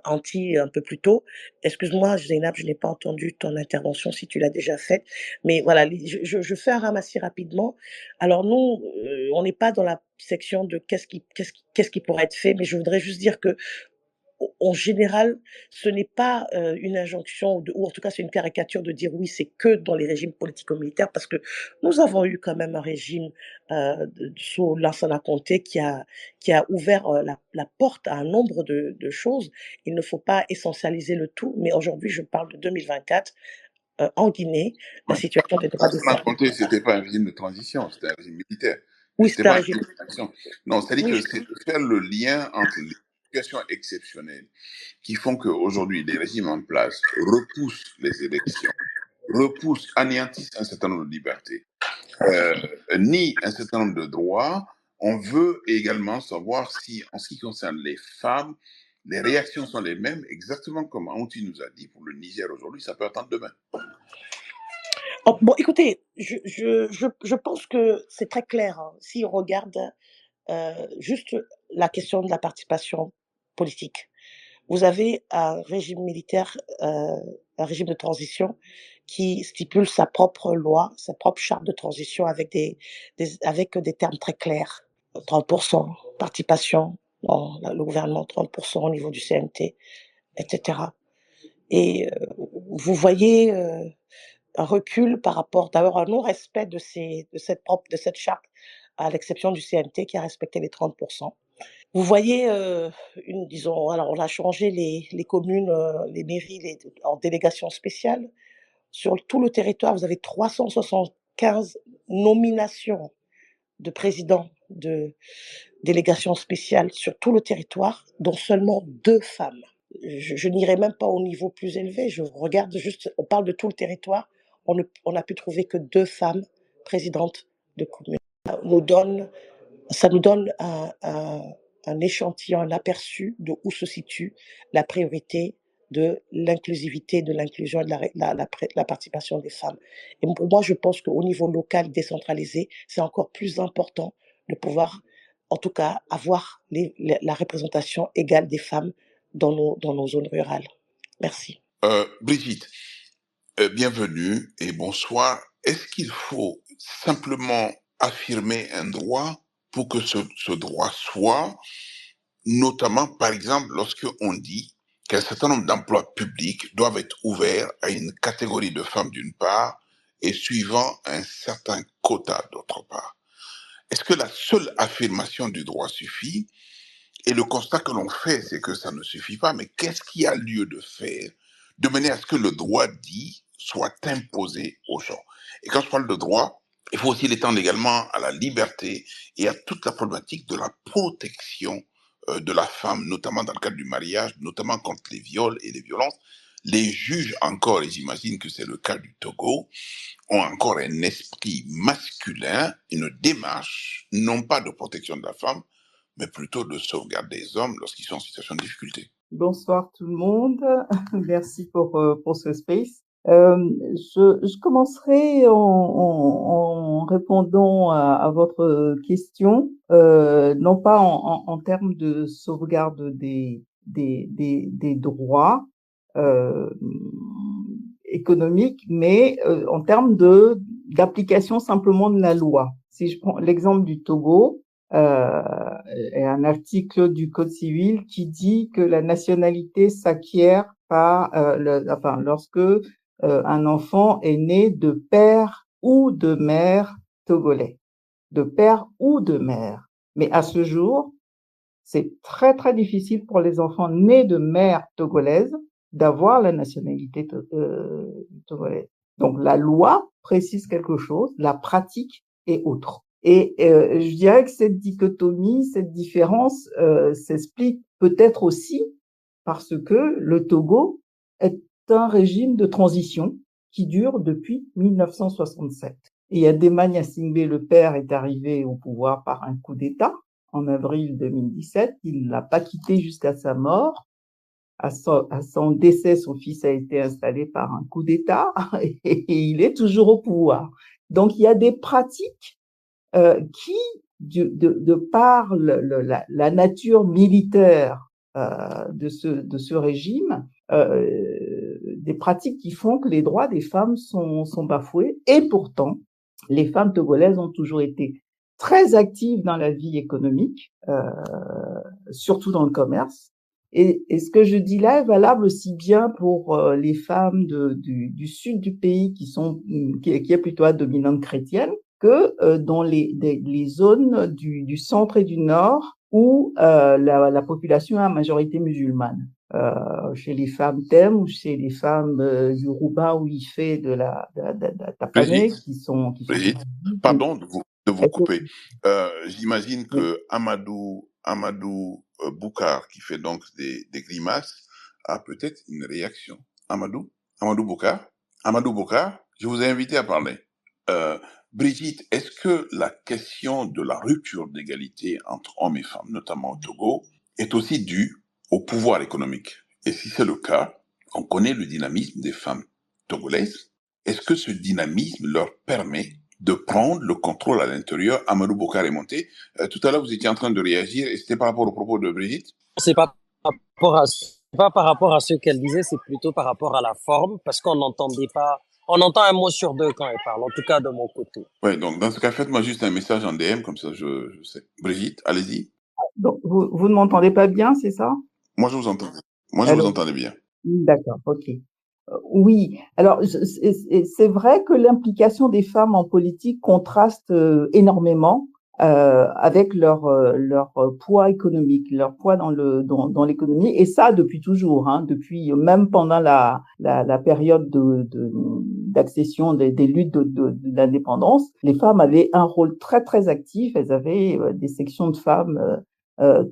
S4: Anti un peu plus tôt. Excuse-moi, Zainab, je n'ai pas entendu ton intervention si tu l'as déjà faite. Mais voilà, je fais un ramassis rapidement. Alors nous, on n'est pas dans la section de qu'est-ce qui pourrait être fait, mais je voudrais juste dire que en général, ce n'est pas une injonction, ou en tout cas c'est une caricature de dire oui, c'est que dans les régimes politico-militaires, parce que nous avons eu quand même un régime sous Lansana Conté qui a ouvert la porte à un nombre de choses. Il ne faut pas essentialiser le tout, mais aujourd'hui, je parle de 2024. En Guinée, la situation des droits des
S2: Lansana
S4: femmes.
S2: Conté, c'était pas un régime de transition, c'était un régime militaire.
S4: Oui,
S2: C'était
S4: c'est un
S2: pas un
S4: régime.
S2: régime de transition. Non, c'est-à-dire
S4: Oui,
S2: que c'est de faire le lien entre les situations exceptionnelles qui font qu'aujourd'hui, les régimes en place repoussent les élections, repoussent, anéantissent un certain nombre de libertés, nient un certain nombre de droits. On veut également savoir si, en ce qui concerne les femmes, les réactions sont les mêmes, exactement comme Anti nous a dit pour le Niger aujourd'hui, ça peut attendre demain.
S4: Oh, bon, écoutez, je pense que c'est très clair. Hein. Si on regarde juste la question de la participation politique, vous avez un régime militaire, un régime de transition qui stipule sa propre loi, sa propre charte de transition avec avec des termes très clairs. 30% participation dans le gouvernement, 30% au niveau du CNT, etc. Et vous voyez un recul par rapport, d'ailleurs, un non-respect de cette charte, à l'exception du CNT qui a respecté les 30%. Vous voyez, disons, alors on a changé les communes, les mairies en délégations spéciales. Sur tout le territoire, vous avez 375 nominations de présidents de délégations spéciales sur tout le territoire, dont seulement 2 femmes. Je n'irai même pas au niveau plus élevé, je regarde juste, on parle de tout le territoire, on n'a pu trouver que 2 femmes présidentes de communes. Ça nous donne un échantillon, un aperçu de où se situe la priorité de l'inclusivité, de l'inclusion et de la participation des femmes. Et pour moi, je pense qu'au niveau local décentralisé, c'est encore plus important de pouvoir, en tout cas, avoir la représentation égale des femmes dans nos zones rurales. Merci.
S2: Brigitte, bienvenue et bonsoir. Est-ce qu'il faut simplement affirmer un droit pour que ce droit soit, notamment par exemple lorsqu'on dit qu'un certain nombre d'emplois publics doivent être ouverts à une catégorie de femmes d'une part et suivant un certain quota d'autre part? Est-ce que la seule affirmation du droit suffit? Et le constat que l'on fait, c'est que ça ne suffit pas, mais qu'est-ce qu'il y a lieu de faire de manière à ce que le droit dit soit imposé aux gens? Et quand je parle de droit, il faut aussi l'étendre également à la liberté et à toute la problématique de la protection de la femme, notamment dans le cadre du mariage, notamment contre les viols et les violences. Les juges encore, et j'imagine que c'est le cas du Togo, ont encore un esprit masculin, une démarche, non pas de protection de la femme, mais plutôt de sauvegarde des hommes lorsqu'ils sont en situation de difficulté.
S6: Bonsoir tout le monde. Merci pour ce space. Je commencerai en répondant à votre question, non pas en termes de sauvegarde des droits économiques, mais en termes d'application simplement de la loi. Si je prends l'exemple du Togo, et un article du Code civil qui dit que la nationalité s'acquiert par, lorsque un enfant est né de père ou de mère togolais, de père ou de mère. Mais à ce jour, c'est très très difficile pour les enfants nés de mère togolaise d'avoir la nationalité togolaise. Donc la loi précise quelque chose, la pratique est autre. Et je dirais que cette dichotomie, cette différence s'explique peut-être aussi parce que le Togo est un régime de transition qui dure depuis 1967. Et Adémane Assingbe, le père, est arrivé au pouvoir par un coup d'État en avril 2017. Il ne l'a pas quitté jusqu'à sa mort. À son décès, son fils a été installé par un coup d'État et il est toujours au pouvoir. Donc, il y a des pratiques qui, de par la nature militaire de ce régime, des pratiques qui font que les droits des femmes sont bafoués. Et pourtant, les femmes togolaises ont toujours été très actives dans la vie économique, surtout dans le commerce. Et ce que je dis là est valable aussi bien pour les femmes du sud du pays qui est plutôt à dominante chrétienne, que dans les zones du centre et du nord où la population est à majorité musulmane. Chez les femmes Tem ou chez les femmes Yoruba où il fait de la tapané qui sont
S2: pardon de vous couper. J'imagine que Amadou Boukar, qui fait donc des grimaces, a peut-être une réaction. Amadou Boukar, je vous ai invité à parler. Brigitte, est-ce que la question de la rupture d'égalité entre hommes et femmes, notamment au Togo, est aussi due au pouvoir économique? Et si c'est le cas, on connaît le dynamisme des femmes togolaises. Est-ce que ce dynamisme leur permet de prendre le contrôle à l'intérieur? Amadou Boukar est monté. Tout à l'heure, vous étiez en train de réagir et c'était par rapport au propos de Brigitte?
S7: C'est pas par rapport à ce qu'elle disait, c'est plutôt par rapport à la forme, parce qu'on n'entendait pas. On entend un mot sur deux quand elle parle, en tout cas de mon côté.
S2: Oui, donc dans ce cas, faites-moi juste un message en DM, comme ça je sais. Brigitte, allez-y.
S6: Donc, vous ne m'entendez pas bien, c'est ça?
S2: Moi, je vous entends. Je vous entendais bien.
S6: D'accord, ok. Oui, alors c'est vrai que l'implication des femmes en politique contraste énormément avec leur poids économique, leur poids dans l'économie, et ça depuis toujours, hein, depuis même pendant la période d'accession des luttes de l'indépendance, les femmes avaient un rôle très très actif. Elles avaient des sections de femmes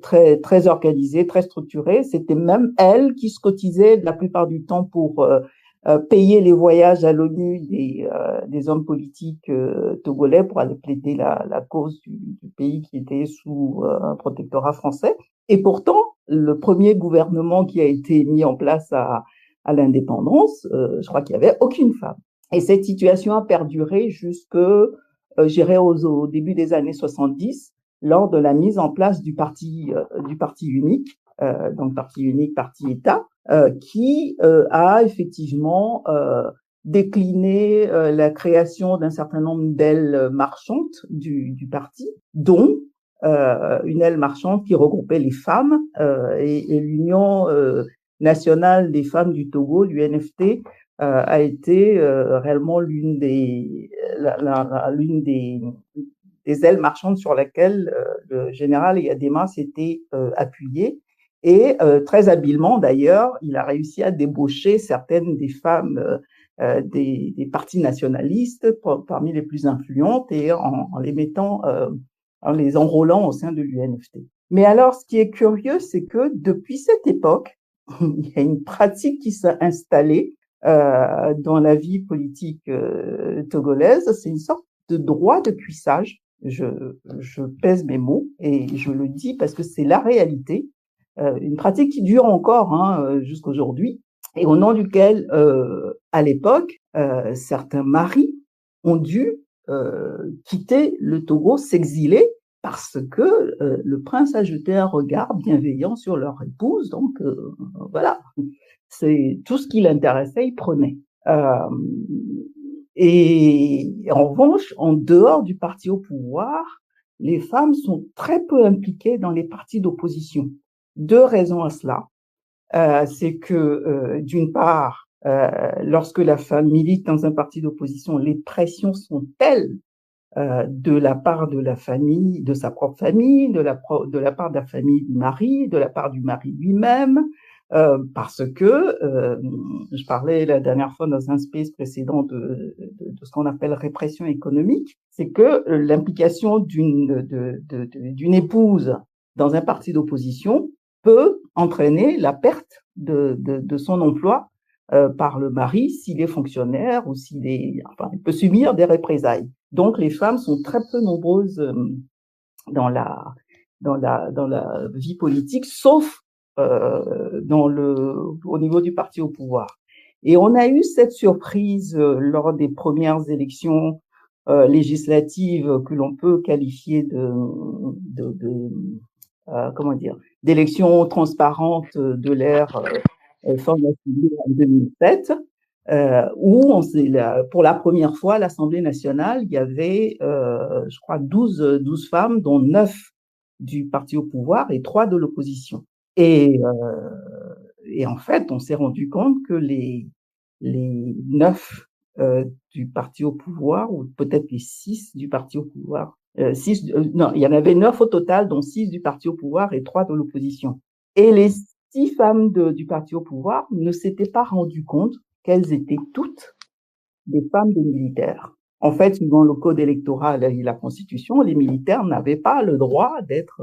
S6: très très organisées, très structurées. C'était même elles qui se cotisaient la plupart du temps pour payer les voyages à l'ONU des hommes politiques togolais pour aller plaider la cause du pays qui était sous un protectorat français. Et pourtant, le premier gouvernement qui a été mis en place à l'indépendance, je crois qu'il n'y avait aucune femme. Et cette situation a perduré jusque, j'irais au début des années 70, lors de la mise en place du parti unique, donc parti unique, parti État, qui a effectivement décliné la création d'un certain nombre d'ailes marchandes du parti, dont une aile marchande qui regroupait les femmes et l'Union nationale des femmes du Togo, l'UNFT, a été réellement l'une des ailes marchandes sur laquelle le général Eyadema s'était appuyé. Et très habilement, d'ailleurs, il a réussi à débaucher certaines des femmes des partis nationalistes parmi les plus influentes et en les mettant, en les enrôlant au sein de l'UNFT. Mais alors, ce qui est curieux, c'est que depuis cette époque, il y a une pratique qui s'est installée dans la vie politique togolaise. C'est une sorte de droit de cuissage. Je pèse mes mots et je le dis parce que c'est la réalité. Une pratique qui dure encore jusqu'aujourd'hui et au nom duquel, à l'époque, certains maris ont dû quitter le Togo, s'exiler parce que le prince a jeté un regard bienveillant sur leur épouse. Donc voilà, c'est tout ce qui l'intéressait, il prenait. Et en revanche, en dehors du parti au pouvoir, les femmes sont très peu impliquées dans les partis d'opposition. Deux raisons à cela. C'est que, d'une part, lorsque la femme milite dans un parti d'opposition, les pressions sont telles de la part de la famille, de sa propre famille, de la part de la famille du mari, de la part du mari lui-même, parce que je parlais la dernière fois dans un space précédent de ce qu'on appelle répression économique, c'est que l'implication d'une épouse dans un parti d'opposition peut entraîner la perte de son emploi par le mari s'il est fonctionnaire ou il peut subir des représailles. Donc les femmes sont très peu nombreuses dans la vie politique, sauf au niveau du parti au pouvoir. Et on a eu cette surprise lors des premières élections législatives que l'on peut qualifier comment dire, d'élections transparentes de l'ère Forme Nationale en 2007, où pour la première fois à l'Assemblée nationale, il y avait, je crois, 12 femmes, dont 9 du parti au pouvoir et 3 de l'opposition. Et en fait, on s'est rendu compte que les 9 du parti au pouvoir, ou peut-être les 6 du parti au pouvoir, non, il y en avait 9 au total, dont 6 du parti au pouvoir et 3 de l'opposition. Et les 6 femmes du parti au pouvoir ne s'étaient pas rendues compte qu'elles étaient toutes des femmes des militaires. En fait, suivant le code électoral et la Constitution, les militaires n'avaient pas le droit d'être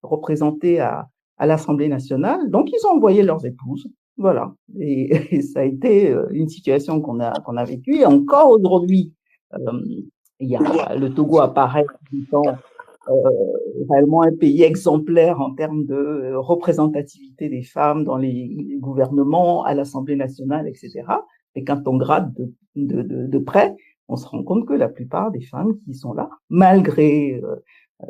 S6: représentés à l'Assemblée nationale, donc ils ont envoyé leurs épouses. Voilà. Et ça a été une situation qu'on a vécue. Et encore aujourd'hui, le Togo apparaît comme étant réellement un pays exemplaire en termes de représentativité des femmes dans les gouvernements, à l'Assemblée nationale, etc. Et quand on gratte de près, on se rend compte que la plupart des femmes qui sont là, malgré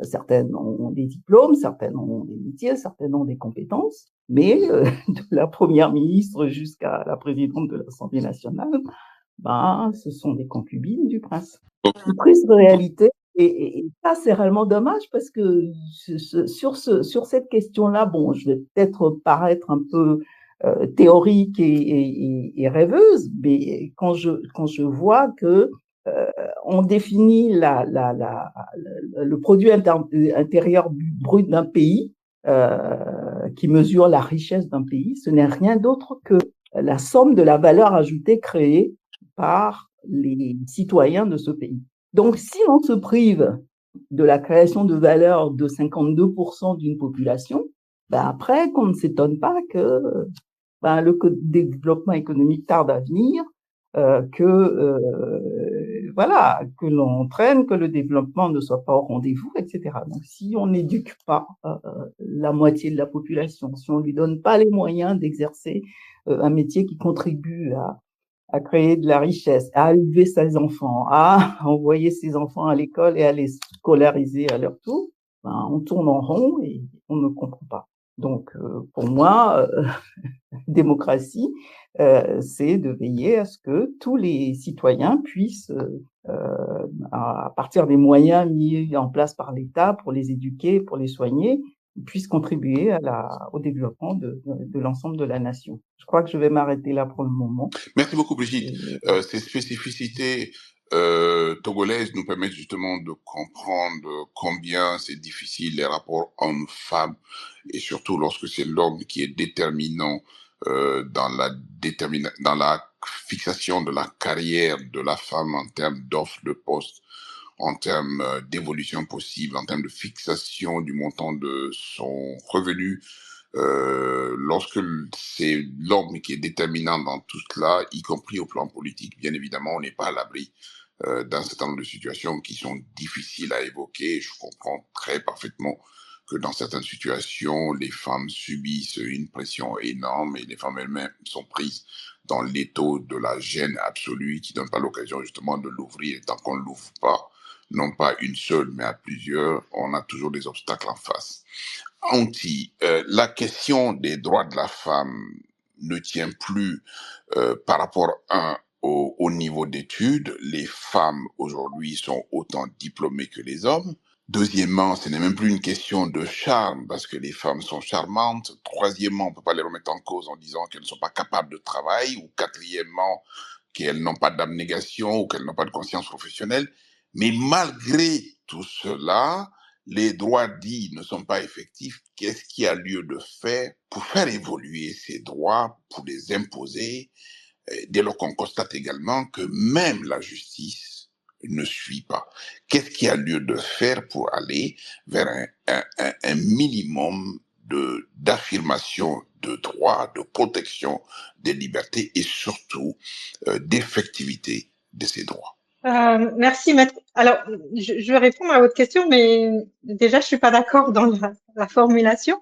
S6: certaines ont des diplômes, certaines ont des métiers, certaines ont des compétences, mais de la première ministre jusqu'à la présidente de l'Assemblée nationale, ce sont des concubines du prince. Une triste réalité. Et ça, c'est réellement dommage parce que sur cette question-là, bon, je vais peut-être paraître un peu théorique et rêveuse, mais quand je vois que on définit le produit intérieur brut d'un pays qui mesure la richesse d'un pays, ce n'est rien d'autre que la somme de la valeur ajoutée créée par les citoyens de ce pays. Donc, si on se prive de la création de valeur de 52% d'une population, après, qu'on ne s'étonne pas que le développement économique tarde à venir, que l'on traîne, que le développement ne soit pas au rendez-vous, etc. Donc, si on n'éduque pas la moitié de la population, si on lui donne pas les moyens d'exercer un métier qui contribue à créer de la richesse, à élever ses enfants, à envoyer ses enfants à l'école et à les scolariser à leur tour, on tourne en rond et on ne comprend pas. Donc, pour moi, démocratie, c'est de veiller à ce que tous les citoyens puissent, à partir des moyens mis en place par l'État pour les éduquer, pour les soigner, puissent contribuer au développement de l'ensemble de la nation. Je crois que je vais m'arrêter là pour le moment.
S2: Merci beaucoup, Brigitte. Ces spécificités togolaises nous permettent justement de comprendre combien c'est difficile les rapports hommes-femmes, et surtout lorsque c'est l'homme qui est déterminant dans la fixation de la carrière de la femme en termes d'offres de poste, en termes d'évolution possible, en termes de fixation du montant de son revenu. Lorsque c'est l'homme qui est déterminant dans tout cela, y compris au plan politique, bien évidemment, on n'est pas à l'abri d'un certain nombre de situations qui sont difficiles à évoquer. Je comprends très parfaitement que dans certaines situations, les femmes subissent une pression énorme et les femmes elles-mêmes sont prises dans l'étau de la gêne absolue qui ne donne pas l'occasion justement de l'ouvrir. Et tant qu'on ne l'ouvre pas, non pas une seule, mais à plusieurs, on a toujours des obstacles en face. Anti, la question des droits de la femme ne tient plus par rapport au niveau d'études. Les femmes aujourd'hui sont autant diplômées que les hommes. Deuxièmement, ce n'est même plus une question de charme parce que les femmes sont charmantes. Troisièmement, on ne peut pas les remettre en cause en disant qu'elles ne sont pas capables de travail. Ou quatrièmement, qu'elles n'ont pas d'abnégation ou qu'elles n'ont pas de conscience professionnelle. Mais malgré tout cela, les droits dits ne sont pas effectifs. Qu'est-ce qu'il y a lieu de faire pour faire évoluer ces droits, pour les imposer, dès lors qu'on constate également que même la justice ne suit pas? Qu'est-ce qu'il y a lieu de faire pour aller vers un minimum d'affirmation de droits, de protection des libertés et surtout d'effectivité de ces droits?
S3: Merci, Maître. Alors, je vais répondre à votre question, mais déjà, je suis pas d'accord dans la formulation.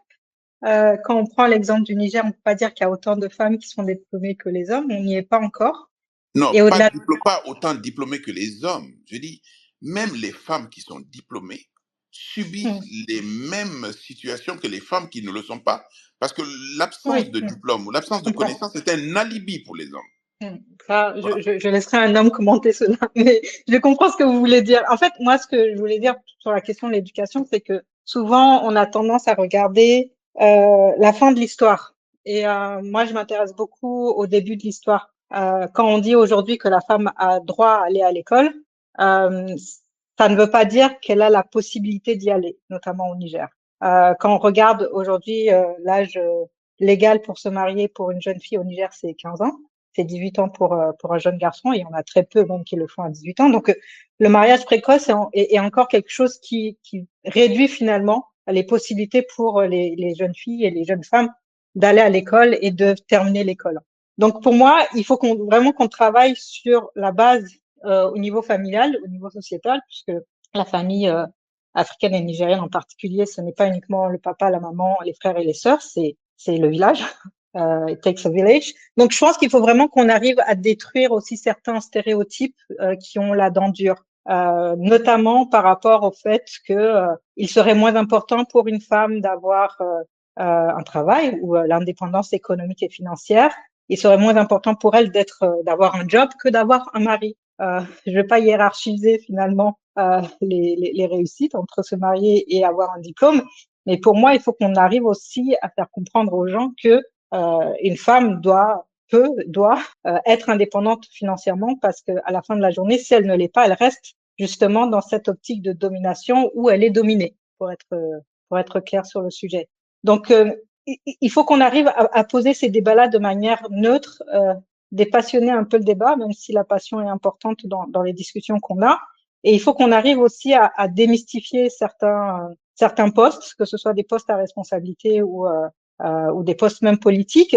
S3: Quand on prend l'exemple du Niger, on peut pas dire qu'il y a autant de femmes qui sont diplômées que les hommes. On n'y est pas encore.
S2: Non,
S3: Et au-delà,
S2: pas autant diplômés que les hommes. Je dis, même les femmes qui sont diplômées subissent les mêmes situations que les femmes qui ne le sont pas, parce que l'absence
S3: Oui,
S2: de diplôme ou l'absence
S3: je
S2: de
S3: comprends.
S2: connaissance est un alibi pour les hommes.
S3: Ça,
S2: Voilà.
S3: je laisserai un homme commenter cela, mais je comprends ce que vous voulez dire. En fait, moi, ce que je voulais dire sur la question de l'éducation, c'est que souvent, on a tendance à regarder la fin de l'histoire. Et moi, je m'intéresse beaucoup au début de l'histoire. Quand on dit aujourd'hui que la femme a droit à aller à l'école, ça ne veut pas dire qu'elle a la possibilité d'y aller, notamment au Niger. Quand on regarde aujourd'hui l'âge légal pour se marier pour une jeune fille au Niger, c'est 15 ans. C'est 18 ans pour un jeune garçon, et on a très peu même qui le font à 18 ans. Donc, le mariage précoce est encore quelque chose qui réduit finalement les possibilités pour les jeunes filles et les jeunes femmes d'aller à l'école et de terminer l'école. Donc, pour moi, il faut vraiment qu'on travaille sur la base au niveau familial, au niveau sociétal, puisque la famille africaine et nigérienne en particulier, ce n'est pas uniquement le papa, la maman, les frères et les sœurs, c'est le village. It takes a village. Donc, je pense qu'il faut vraiment qu'on arrive à détruire aussi certains stéréotypes qui ont la dent dure, notamment par rapport au fait que il serait moins important pour une femme d'avoir un travail ou l'indépendance économique et financière. Il serait moins important pour elle d'avoir un job que d'avoir un mari. Je ne vais pas hiérarchiser finalement les réussites entre se marier et avoir un diplôme, mais pour moi, il faut qu'on arrive aussi à faire comprendre aux gens que une femme doit être indépendante financièrement, parce que à la fin de la journée, si elle ne l'est pas, elle reste justement dans cette optique de domination où elle est dominée, pour être clair sur le sujet. Donc, il faut qu'on arrive à poser ces débats-là de manière neutre, dépassionner un peu le débat, même si la passion est importante dans les discussions qu'on a. Et il faut qu'on arrive aussi à démystifier certains postes, que ce soit des postes à responsabilité ou des postes même politiques,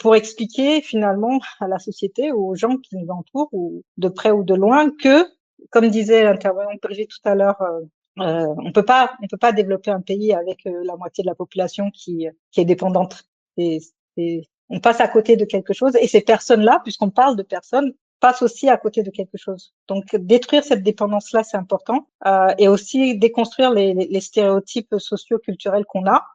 S3: pour expliquer finalement à la société ou aux gens qui nous entourent, ou de près ou de loin, que, comme disait l'intervenante Brigitte tout à l'heure, on peut pas développer un pays avec la moitié de la population qui est dépendante. On passe à côté de quelque chose, et ces personnes-là, puisqu'on parle de personnes, passent aussi à côté de quelque chose. Donc, détruire cette dépendance-là, c'est important, et aussi déconstruire les stéréotypes socio-culturels qu'on a.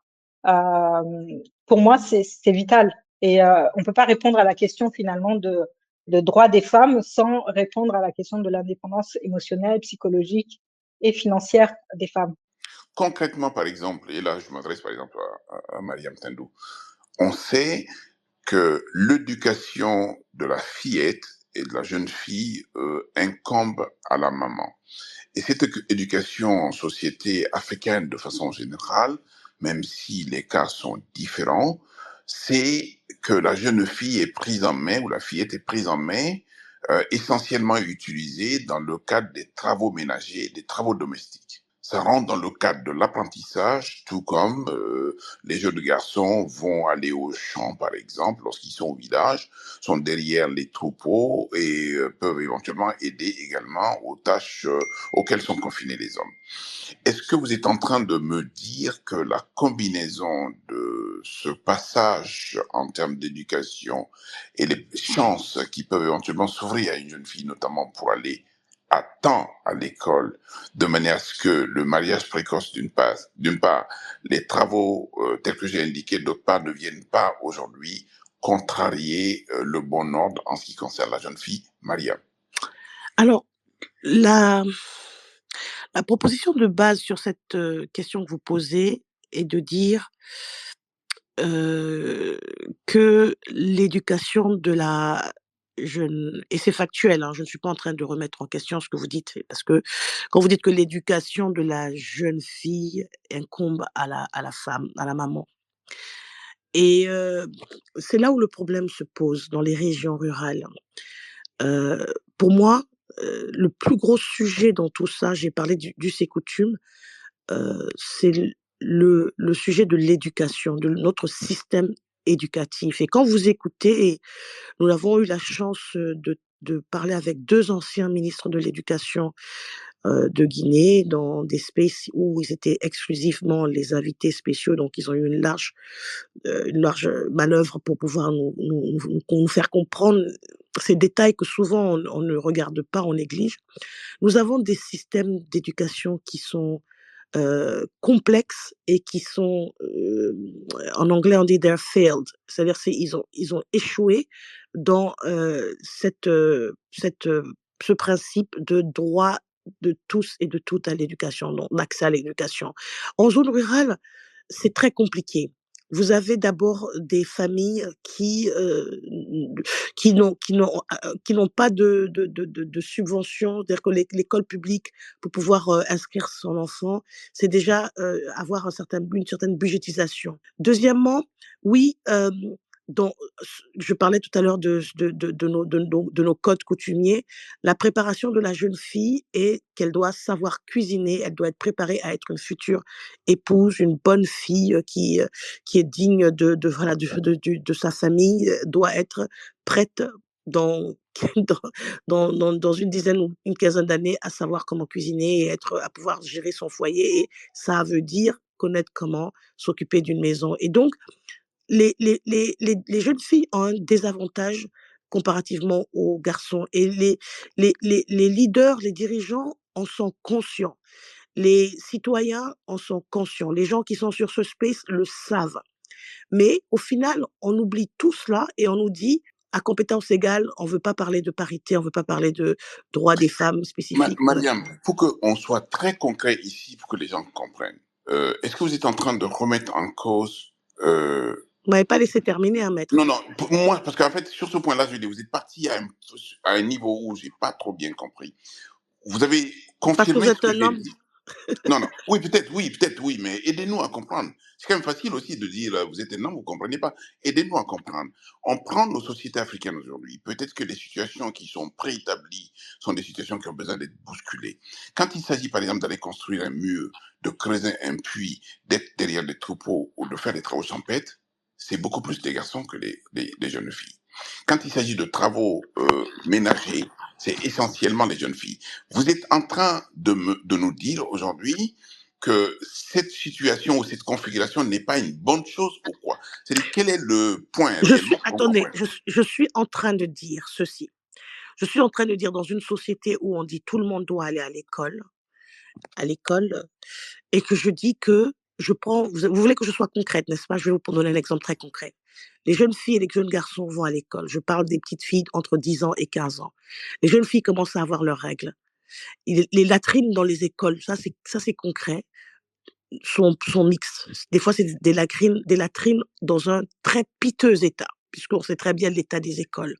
S3: Pour moi, c'est vital. Et on peut pas répondre à la question finalement de droits des femmes sans répondre à la question de l'indépendance émotionnelle, psychologique et financière des femmes.
S2: Concrètement, par exemple, et là je m'adresse par exemple à Mariam Tindou, on sait que l'éducation de la fillette et de la jeune fille incombe à la maman. Et cette éducation en société africaine de façon générale, même si les cas sont différents, c'est que la jeune fille est prise en main, ou la fillette est prise en main, essentiellement utilisée dans le cadre des travaux ménagers, des travaux domestiques. Ça rentre dans le cadre de l'apprentissage, tout comme les jeunes garçons vont aller au champ, par exemple, lorsqu'ils sont au village, sont derrière les troupeaux et peuvent éventuellement aider également aux tâches auxquelles sont confinés les hommes. Est-ce que vous êtes en train de me dire que la combinaison de ce passage en termes d'éducation et les chances qui peuvent éventuellement s'ouvrir à une jeune fille, notamment pour aller à temps à l'école, de manière à ce que le mariage précoce, d'une part, les travaux tels que j'ai indiqués, d'autre part, ne viennent pas aujourd'hui contrarier le bon ordre en ce qui concerne la jeune fille, Maria?
S4: Alors, la proposition de base sur cette question que vous posez est de dire que l'éducation de la jeune, et c'est factuel, hein, je ne suis pas en train de remettre en question ce que vous dites, parce que quand vous dites que l'éducation de la jeune fille incombe à la femme, à la maman, et c'est là où le problème se pose dans les régions rurales. Pour moi, le plus gros sujet dans tout ça, j'ai parlé du c'est coutume, c'est le sujet de l'éducation, de notre système éducatif. Et quand vous écoutez, et nous avons eu la chance de parler avec 2 anciens ministres de l'éducation, de Guinée, dans des spaces où ils étaient exclusivement les invités spéciaux, donc ils ont eu une large manœuvre pour pouvoir nous faire comprendre ces détails que souvent on ne regarde pas, on néglige. Nous avons des systèmes d'éducation qui sont complexes et qui sont, en anglais on dit they're failed, c'est-à-dire ils ont échoué dans ce principe de droit de tous et de toutes à l'éducation, donc l'accès à l'éducation. En zone rurale, c'est très compliqué. Vous avez d'abord des familles qui n'ont pas de subvention, c'est-à-dire que l'école publique pour pouvoir inscrire son enfant, c'est déjà avoir une certaine budgétisation. Deuxièmement, oui, dans, je parlais tout à l'heure de nos codes coutumiers. La préparation de la jeune fille est qu'elle doit savoir cuisiner, elle doit être préparée à être une future épouse, une bonne fille qui est digne voilà, de sa famille, doit être prête dans, dans une dizaine ou une quinzaine d'années à savoir comment cuisiner et à pouvoir gérer son foyer. Et ça veut dire connaître comment s'occuper d'une maison. Et donc, les jeunes filles ont un désavantage comparativement aux garçons. Et les leaders, les dirigeants en sont conscients. Les citoyens en sont conscients. Les gens qui sont sur ce space le savent. Mais au final, on oublie tout cela et on nous dit, à compétence égale, on ne veut pas parler de parité, on ne veut pas parler de droits des femmes spécifiques.
S2: Mariam, pour qu'on soit très concret ici, pour que les gens comprennent, est-ce que vous êtes en train de remettre en cause...
S4: Vous ne m'avez pas laissé terminer, hein, maître.
S2: Non, pour moi, parce qu'en fait, sur ce point-là, je veux dire, vous êtes parti à un niveau où j'ai pas trop bien compris. Vous avez confirmé ce que j'ai dit. Non, oui, peut-être, oui, mais aidez-nous à comprendre. C'est quand même facile aussi de dire, vous êtes un homme, vous comprenez pas. Aidez-nous à comprendre. On prend nos sociétés africaines aujourd'hui. Peut-être que les situations qui sont préétablies sont des situations qui ont besoin d'être bousculées. Quand il s'agit, par exemple, d'aller construire un mur, de creuser un puits, d'être derrière des troupeaux ou de faire des travaux champêtres, c'est beaucoup plus des garçons que les jeunes filles. Quand il s'agit de travaux ménagers, c'est essentiellement les jeunes filles. Vous êtes en train de nous dire aujourd'hui que cette situation ou cette configuration n'est pas une bonne chose ou quoi? C'est-à-dire, quel est le point réellement?
S4: Attendez, je suis en train de dire ceci. Je suis en train de dire dans une société où on dit tout le monde doit aller à l'école, et que je dis que vous voulez que je sois concrète, n'est-ce pas? Je vais vous donner un exemple très concret. Les jeunes filles et les jeunes garçons vont à l'école. Je parle des petites filles entre 10 ans et 15 ans. Les jeunes filles commencent à avoir leurs règles. Les latrines dans les écoles, ça c'est concret, sont mixtes. Des fois, c'est des latrines dans un très piteux état, puisqu'on sait très bien l'état des écoles.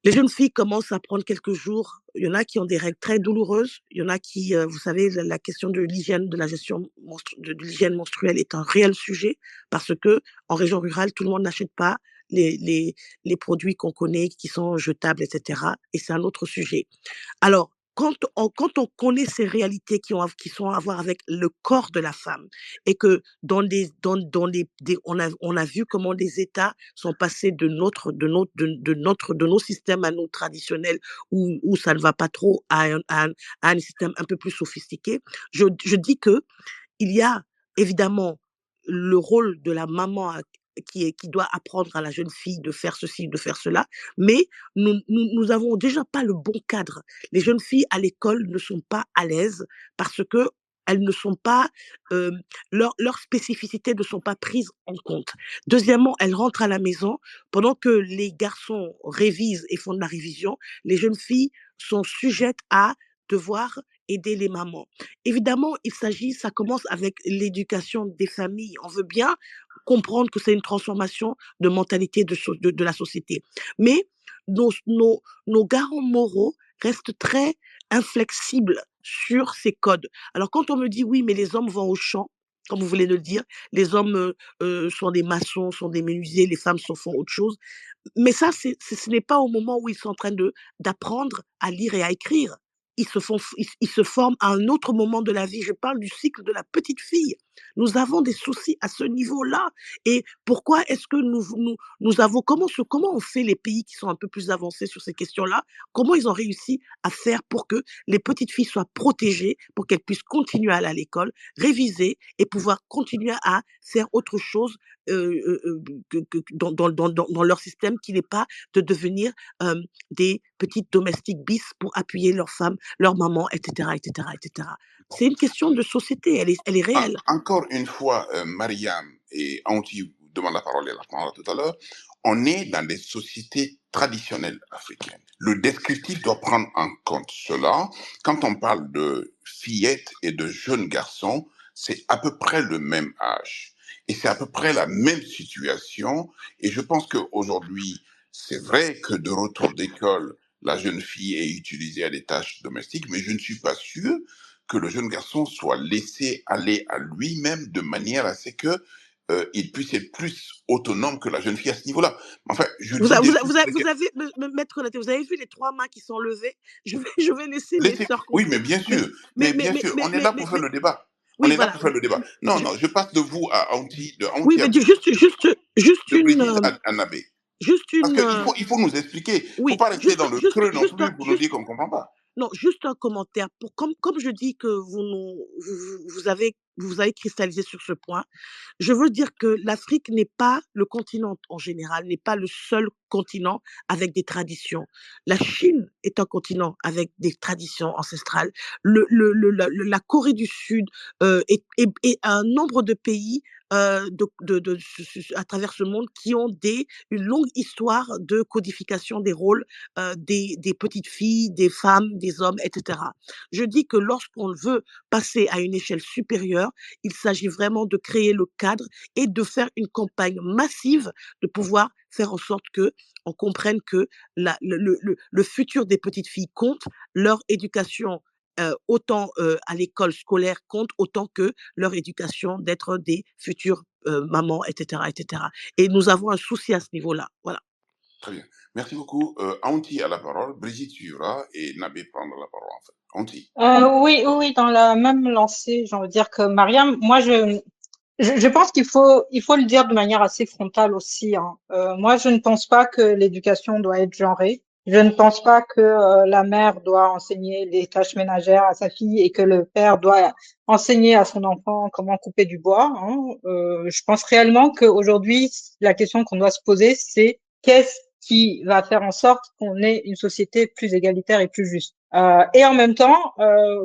S4: Les jeunes filles commencent à prendre quelques jours. Il y en a qui ont des règles très douloureuses. Il y en a qui, vous savez, la question de l'hygiène, de la gestion de l'hygiène menstruelle est un réel sujet parce que en région rurale, tout le monde n'achète pas les produits qu'on connaît, qui sont jetables, etc. Et c'est un autre sujet. Alors, quand on connaît ces réalités qui sont à voir avec le corps de la femme et que on a vu comment les États sont passés de nos systèmes à nos traditionnels où ça ne va pas trop à un système un peu plus sophistiqué. Je dis que il y a évidemment le rôle de la maman qui doit apprendre à la jeune fille de faire ceci, de faire cela, mais nous avons déjà pas le bon cadre. Les jeunes filles à l'école ne sont pas à l'aise parce que elles ne sont pas, leurs spécificités ne sont pas prises en compte. Deuxièmement, elles rentrent à la maison pendant que les garçons révisent et font de la révision, les jeunes filles sont sujettes à devoir aider les mamans. Évidemment, ça commence avec l'éducation des familles. On veut bien comprendre que c'est une transformation de mentalité de la société. Mais nos garants moraux restent très inflexibles sur ces codes. Alors quand on me dit oui, mais les hommes vont au champ, comme vous voulez le dire, les hommes sont des maçons, sont des menuisiers, les femmes font autre chose. Mais ça, ce n'est pas au moment où ils sont en train d'apprendre à lire et à écrire. Ils se forment à un autre moment de la vie. Je parle du cycle de la petite fille. Nous avons des soucis à ce niveau-là. Et pourquoi est-ce que nous avons, comment ont fait les pays qui sont un peu plus avancés sur ces questions-là? Comment ils ont réussi à faire pour que les petites filles soient protégées, pour qu'elles puissent continuer à aller à l'école, réviser et pouvoir continuer à faire autre chose dans leur système, qui n'est pas de devenir des petites domestiques bis pour appuyer leurs femmes, leurs mamans, etc., etc., etc. C'est une question de société, elle est réelle.
S2: Encore une fois, Mariam et Anti vous demande la parole et la parole tout à l'heure, on est dans des sociétés traditionnelles africaines. Le descriptif doit prendre en compte cela. Quand on parle de fillettes et de jeunes garçons, c'est à peu près le même âge. Et c'est à peu près la même situation. Et je pense qu'aujourd'hui, c'est vrai que de retour d'école, la jeune fille est utilisée à des tâches domestiques, mais je ne suis pas sûr que le jeune garçon soit laissé aller à lui-même de manière à ce que il puisse être plus autonome que la jeune fille à ce niveau-là. Enfin, je dis
S4: Maître Naté, vous avez vu les 3 mains qui sont levées? Je vais laisser mes sœurs
S2: Oui, mais bien sûr. Mais bien sûr, on est là pour faire le débat. On est là pour faire le débat. Non, je passe de vous à Anti, de Anti
S4: oui, mais juste
S2: de
S4: une...
S2: Brigitte à Nabé.
S4: Juste une...
S2: Parce qu'il faut nous expliquer. Il ne faut pas rester dans le creux non plus pour nous dire qu'on ne comprend pas.
S4: Non, juste un commentaire. Comme je dis que vous avez cristallisé sur ce point, je veux dire que l'Afrique n'est pas, le continent en général, n'est pas le seul continent avec des traditions. La Chine est un continent avec des traditions ancestrales. La Corée du Sud et un nombre de pays à travers ce monde qui ont une longue histoire de codification des rôles des petites filles, des femmes, des hommes, etc. Je dis que lorsqu'on veut passer à une échelle supérieure, il s'agit vraiment de créer le cadre et de faire une campagne massive, de pouvoir faire en sorte que on comprenne que le futur des petites filles compte, leur éducation autant à l'école scolaire compte autant que leur éducation d'être des futures mamans, etc., etc. Et nous avons un souci à ce niveau-là. Voilà.
S2: Très bien. Merci beaucoup. Anti a la parole, Brigitte suivra et Nabé prendra la parole en fait. Anti.
S3: Oui, dans la même lancée, j'ai envie de dire que Mariam, moi je pense qu'il faut le dire de manière assez frontale aussi, hein. Moi, je ne pense pas que l'éducation doit être genrée. Je ne pense pas que la mère doit enseigner les tâches ménagères à sa fille et que le père doit enseigner à son enfant comment couper du bois, hein. Je pense réellement qu'aujourd'hui, la question qu'on doit se poser, c'est qu'est-ce qui va faire en sorte qu'on ait une société plus égalitaire et plus juste. Et en même temps,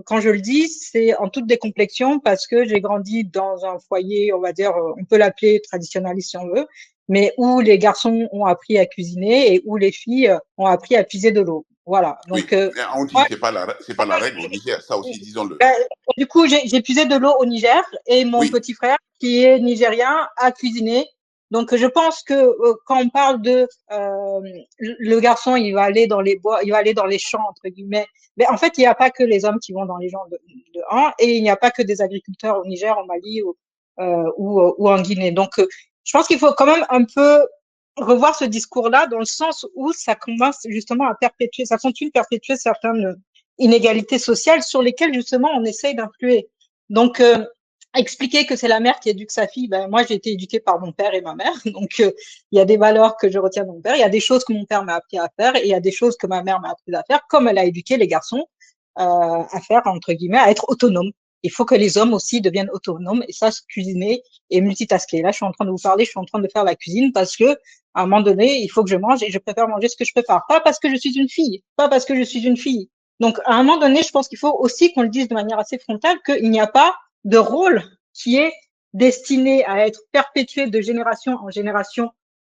S3: quand je le dis, c'est en toute décomplexion parce que j'ai grandi dans un foyer, on va dire, on peut l'appeler traditionnaliste si on veut, mais où les garçons ont appris à cuisiner et où les filles ont appris à puiser de l'eau. Voilà. Donc,
S2: Anti, c'est pas la règle au Niger, ça aussi, disons-le.
S3: Du coup, j'ai puisé de l'eau au Niger et mon petit frère, qui est nigérien, a cuisiné. Donc, je pense que quand on parle de le garçon, il va aller dans les bois, il va aller dans les champs entre guillemets. Mais en fait, il n'y a pas que les hommes qui vont dans les champs de et il n'y a pas que des agriculteurs au Niger, au Mali ou en Guinée. Donc, je pense qu'il faut quand même un peu revoir ce discours-là dans le sens où ça commence justement à perpétuer, ça continue de perpétuer certaines inégalités sociales sur lesquelles justement on essaye d'influer. Donc, expliquer que c'est la mère qui éduque sa fille, ben moi j'ai été éduquée par mon père et ma mère, donc il y a des valeurs que je retiens de mon père, il y a des choses que mon père m'a appris à faire et il y a des choses que ma mère m'a appris à faire, comme elle a éduqué les garçons à faire entre guillemets, à être autonomes. Il faut que les hommes aussi deviennent autonomes et sachent cuisiner et multitasker. Là, je suis en train de vous parler, je suis en train de faire la cuisine parce que à un moment donné, il faut que je mange et je préfère manger ce que je prépare. Pas parce que je suis une fille, pas parce que je suis une fille. Donc, à un moment donné, je pense qu'il faut aussi qu'on le dise de manière assez frontale qu'il n'y a pas de rôle qui est destiné à être perpétué de génération en génération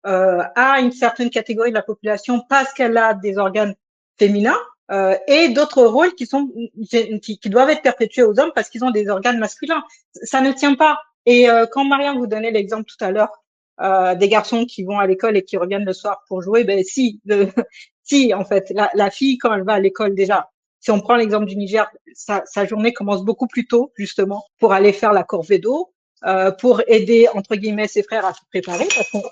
S3: à une certaine catégorie de la population parce qu'elle a des organes féminins et d'autres rôles qui doivent être perpétués aux hommes parce qu'ils ont des organes masculins. Ça ne tient pas. Et quand Mariam vous donnait l'exemple tout à l'heure des garçons qui vont à l'école et qui reviennent le soir pour jouer, ben si, si en fait, la fille quand elle va à l'école déjà, si on prend l'exemple du Niger, sa journée commence beaucoup plus tôt justement pour aller faire la corvée d'eau, pour aider entre guillemets ses frères à se préparer parce qu'on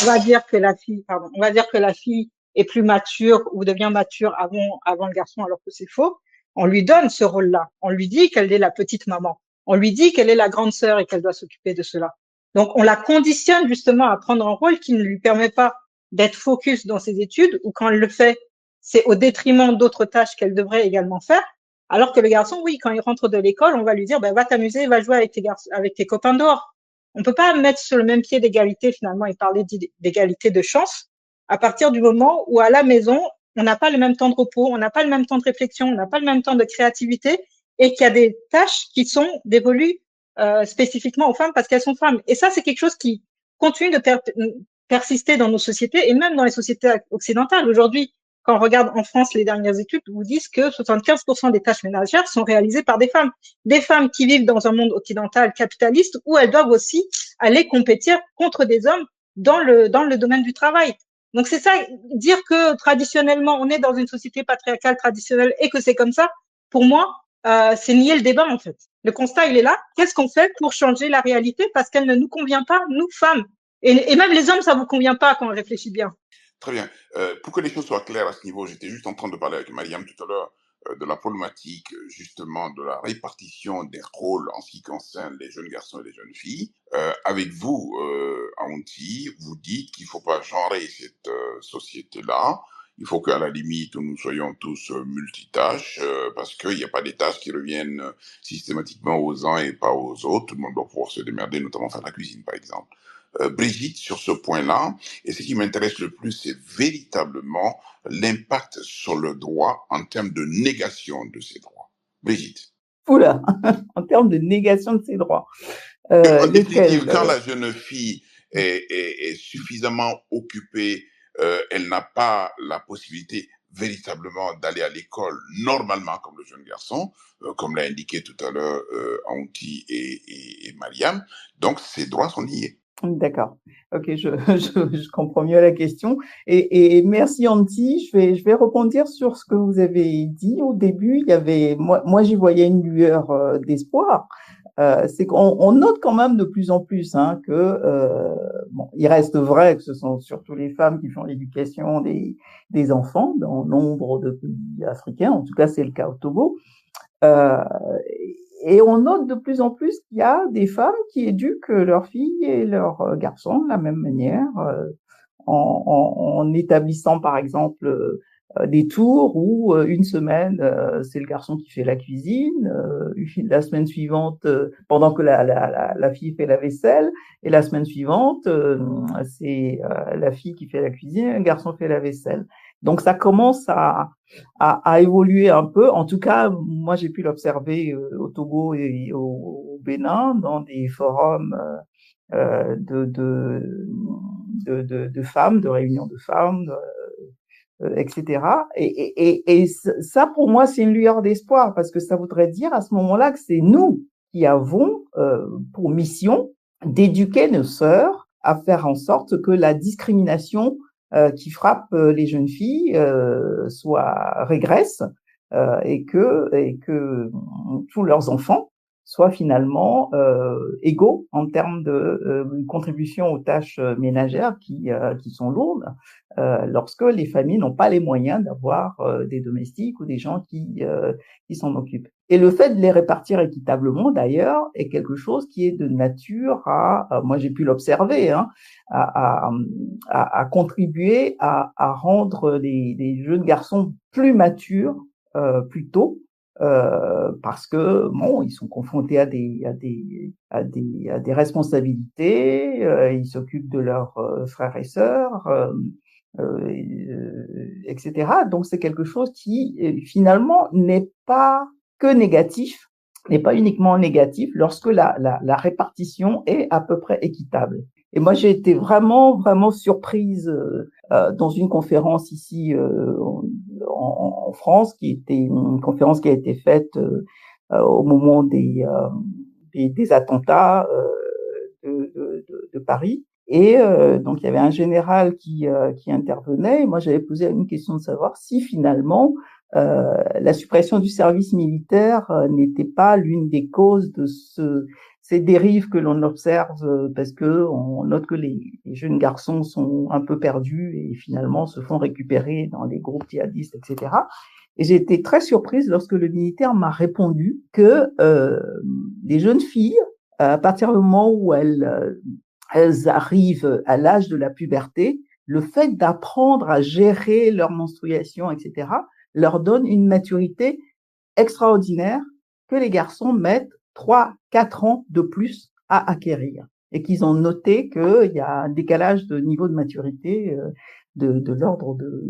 S3: va dire que la fille est plus mature ou devient mature avant le garçon alors que c'est faux. On lui donne ce rôle-là. On lui dit qu'elle est la petite maman. On lui dit qu'elle est la grande sœur et qu'elle doit s'occuper de cela. Donc, on la conditionne justement à prendre un rôle qui ne lui permet pas d'être focus dans ses études, ou quand elle le fait, c'est au détriment d'autres tâches qu'elle devrait également faire. Alors que le garçon, oui, quand il rentre de l'école, on va lui dire, ben, va t'amuser, va jouer avec tes copains dehors. On peut pas mettre sur le même pied d'égalité finalement et parler d'égalité de chance à partir du moment où à la maison, on n'a pas le même temps de repos, on n'a pas le même temps de réflexion, on n'a pas le même temps de créativité, et qu'il y a des tâches qui sont dévolues spécifiquement aux femmes parce qu'elles sont femmes. Et ça, c'est quelque chose qui continue de persister dans nos sociétés et même dans les sociétés occidentales. Aujourd'hui, quand on regarde en France, les dernières études vous disent que 75% des tâches ménagères sont réalisées par des femmes qui vivent dans un monde occidental capitaliste où elles doivent aussi aller compétir contre des hommes dans le domaine du travail. Donc c'est ça, dire que traditionnellement on est dans une société patriarcale traditionnelle et que c'est comme ça, pour moi, c'est nier le débat en fait. Le constat il est là. Qu'est-ce qu'on fait pour changer la réalité parce qu'elle ne nous convient pas, nous femmes, et même les hommes, ça vous convient pas quand on réfléchit bien.
S2: Très bien. Pour que les choses soient claires à ce niveau, j'étais juste en train de parler avec Mariam tout à l'heure de la problématique justement de la répartition des rôles en ce qui concerne les jeunes garçons et les jeunes filles. Avec vous, Aounti, vous dites qu'il ne faut pas genrer cette société-là. Il faut qu'à la limite, nous soyons tous multitâches parce qu'il n'y a pas des tâches qui reviennent systématiquement aux uns et pas aux autres. Tout le monde doit pouvoir se démerder, notamment faire la cuisine, par exemple. Brigitte, sur ce point-là, et ce qui m'intéresse le plus, c'est véritablement l'impact sur le droit en termes de négation de ces droits. Brigitte.
S6: Oula, en termes de négation de ses droits.
S2: En définitive, quand la jeune fille est suffisamment occupée, elle n'a pas la possibilité véritablement d'aller à l'école normalement comme le jeune garçon, comme l'a indiqué tout à l'heure Aunti et Mariam. Donc, ses droits sont niés.
S6: D'accord. Ok, je comprends mieux la question. Et merci Anti. Je vais rebondir sur ce que vous avez dit au début. Il y avait, moi j'y voyais une lueur d'espoir. C'est qu'on note quand même de plus en plus que bon, il reste vrai que ce sont surtout les femmes qui font l'éducation des enfants dans nombre de pays africains. En tout cas, c'est le cas au Togo. Et on note de plus en plus qu'il y a des femmes qui éduquent leurs filles et leurs garçons de la même manière, en établissant par exemple des tours où une semaine c'est le garçon qui fait la cuisine, la semaine suivante pendant que la fille fait la vaisselle, et la semaine suivante c'est la fille qui fait la cuisine et le garçon fait la vaisselle. Donc ça commence à évoluer un peu. En tout cas, moi j'ai pu l'observer au Togo et au Bénin dans des forums de femmes, de réunions de femmes, etc. Et ça, pour moi, c'est une lueur d'espoir parce que ça voudrait dire à ce moment-là que c'est nous qui avons pour mission d'éduquer nos sœurs à faire en sorte que la discrimination qui frappe les jeunes filles régresse et que tous leurs enfants soient finalement égaux en termes de contribution aux tâches ménagères qui sont lourdes lorsque les familles n'ont pas les moyens d'avoir des domestiques ou des gens qui s'en occupent. Et le fait de les répartir équitablement, d'ailleurs, est quelque chose qui est de nature moi j'ai pu l'observer, à contribuer à rendre les jeunes garçons plus matures plus tôt, parce que bon, ils sont confrontés à des responsabilités, ils s'occupent de leurs frères et sœurs, etc. Donc c'est quelque chose qui finalement n'est pas que négatif, n'est pas uniquement négatif lorsque la répartition est à peu près équitable. Et moi j'ai été vraiment surprise dans une conférence ici en France, qui était une conférence qui a été faite au moment des attentats de Paris. Et donc il y avait un général qui intervenait. Et moi j'avais posé une question de savoir si finalement la suppression du service militaire n'était pas l'une des causes de ces dérives que l'on observe, parce que on note que les jeunes garçons sont un peu perdus et finalement se font récupérer dans les groupes djihadistes, etc. Et j'ai été très surprise lorsque le militaire m'a répondu que les jeunes filles, à partir du moment où elles arrivent à l'âge de la puberté, le fait d'apprendre à gérer leur menstruation, etc., leur donne une maturité extraordinaire que les garçons mettent 3-4 ans de plus à acquérir. Et qu'ils ont noté qu'il y a un décalage de niveau de maturité de l'ordre de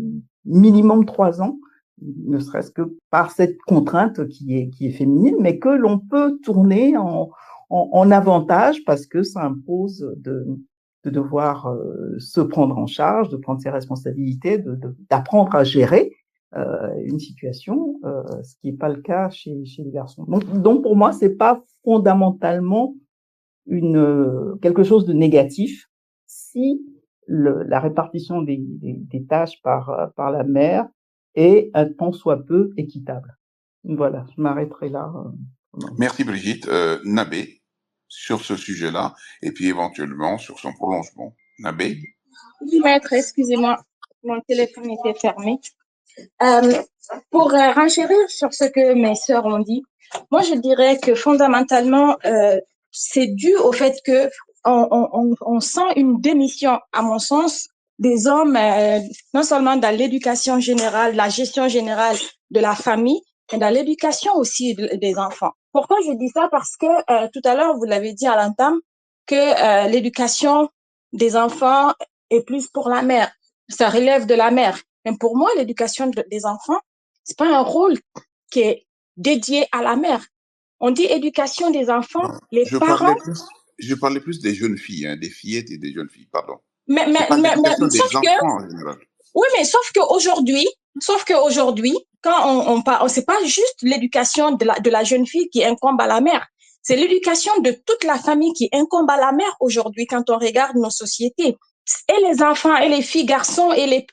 S6: minimum 3 ans, ne serait-ce que par cette contrainte qui est féminine, mais que l'on peut tourner en avantage parce que ça impose de devoir se prendre en charge, de prendre ses responsabilités, d'apprendre à gérer une situation, ce qui n'est pas le cas chez les garçons. Donc pour moi, c'est pas fondamentalement quelque chose de négatif si la répartition des tâches par la mère est un tant soit peu équitable. Voilà, je m'arrêterai là.
S2: Merci Brigitte. Nabé, sur ce sujet-là, et puis éventuellement sur son prolongement. Nabé?
S5: Oui, maître, excusez-moi, mon téléphone était fermé. Pour renchérir sur ce que mes sœurs ont dit, moi je dirais que fondamentalement, c'est dû au fait que on sent une démission, à mon sens, des hommes, non seulement dans l'éducation générale, la gestion générale de la famille, mais dans l'éducation aussi des enfants. Pourquoi je dis ça? Parce que tout à l'heure, vous l'avez dit à l'entame, que l'éducation des enfants est plus pour la mère. Ça relève de la mère. Mais pour moi, l'éducation des enfants, c'est pas un rôle qui est dédié à la mère. On dit éducation des enfants, les parents.
S2: Je parlais plus des jeunes filles, hein, des fillettes et des jeunes filles, pardon.
S5: Mais
S2: sauf que,
S5: en général. Oui, mais sauf qu'aujourd'hui, quand on parle, c'est pas juste l'éducation de la jeune fille qui incombe à la mère. C'est l'éducation de toute la famille qui incombe à la mère aujourd'hui quand on regarde nos sociétés. Et les enfants, et les filles, garçons, et les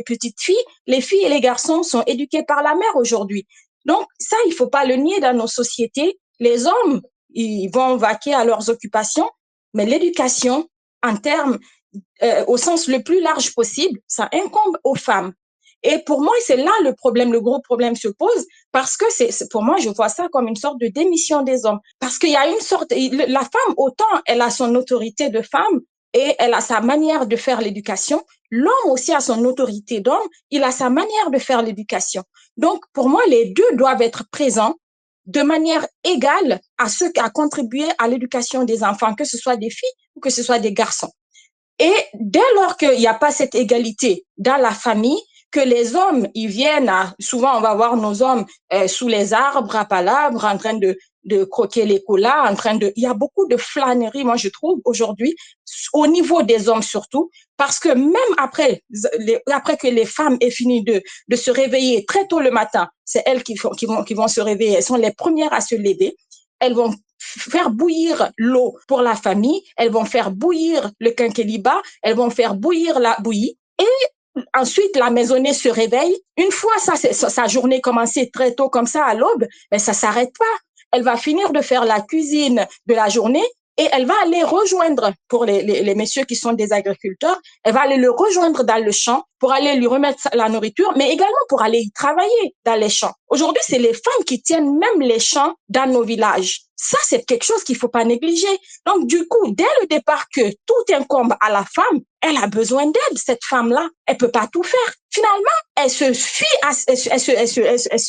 S5: petites filles, les filles et les garçons sont éduqués par la mère aujourd'hui. Donc, ça, il faut pas le nier dans nos sociétés. Les hommes, ils vont vaquer à leurs occupations, mais l'éducation, en termes, au sens le plus large possible, ça incombe aux femmes. Et pour moi, c'est là le problème, le gros problème se pose, parce que pour moi, je vois ça comme une sorte de démission des hommes. Parce qu'il y a une sorte, la femme, autant elle a son autorité de femme, et elle a sa manière de faire l'éducation. L'homme aussi a son autorité d'homme, il a sa manière de faire l'éducation. Donc, pour moi, les deux doivent être présents de manière égale à contribuer à l'éducation des enfants, que ce soit des filles ou que ce soit des garçons. Et dès lors qu'il n'y a pas cette égalité dans la famille, que les hommes, ils viennent souvent on va voir nos hommes sous les arbres, à palabres, en train de croquer les colas, il y a beaucoup de flânerie, moi je trouve, aujourd'hui, au niveau des hommes surtout, parce que même après que les femmes aient fini de se réveiller très tôt le matin, c'est elles qui vont se réveiller, elles sont les premières à se lever, elles vont faire bouillir l'eau pour la famille, elles vont faire bouillir le quinquélibat, elles vont faire bouillir la bouillie, et ensuite la maisonnée se réveille. Une fois sa journée commencée très tôt comme ça à l'aube, mais ça s'arrête pas. Elle va finir de faire la cuisine de la journée et elle va aller rejoindre, pour les messieurs qui sont des agriculteurs, elle va aller le rejoindre dans le champ pour aller lui remettre la nourriture, mais également pour aller y travailler dans les champs. Aujourd'hui, c'est les femmes qui tiennent même les champs dans nos villages. Ça, c'est quelque chose qu'il faut pas négliger. Donc, du coup, dès le départ que tout incombe à la femme, elle a besoin d'aide, cette femme-là. Elle peut pas tout faire. Finalement, elle se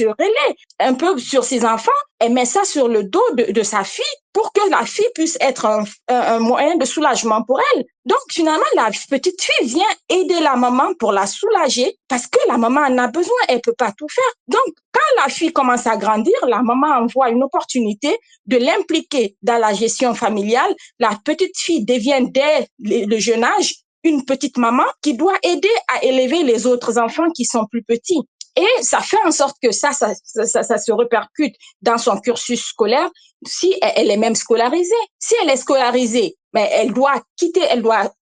S5: relaie un peu sur ses enfants, elle met ça sur le dos de sa fille pour que la fille puisse être un moyen de soulagement pour elle. Donc, finalement, la petite fille vient aider la maman pour la soulager parce que la maman en a besoin, elle peut pas tout faire. Donc, quand la fille commence à grandir, la maman envoie une opportunité de l'impliquer dans la gestion familiale. La petite fille devient dès le jeune âge une petite maman qui doit aider à élever les autres enfants qui sont plus petits. Et ça fait en sorte que ça se répercute dans son cursus scolaire si elle est même scolarisée. Si elle est scolarisée, mais elle doit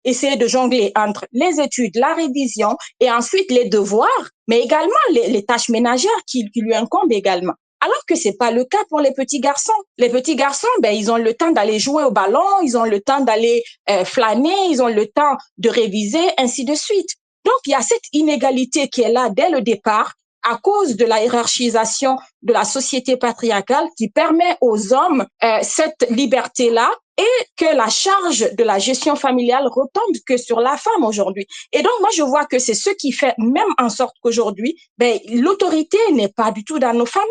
S5: essayer de jongler entre les études, la révision et ensuite les devoirs, mais également les tâches ménagères qui lui incombent également. Alors que c'est pas le cas pour les petits garçons. Les petits garçons, ils ont le temps d'aller jouer au ballon, ils ont le temps d'aller flâner, ils ont le temps de réviser, ainsi de suite. Donc, il y a cette inégalité qui est là dès le départ à cause de la hiérarchisation de la société patriarcale qui permet aux hommes cette liberté-là et que la charge de la gestion familiale retombe que sur la femme aujourd'hui. Et donc, moi, je vois que c'est ce qui fait même en sorte qu'aujourd'hui, l'autorité n'est pas du tout dans nos familles.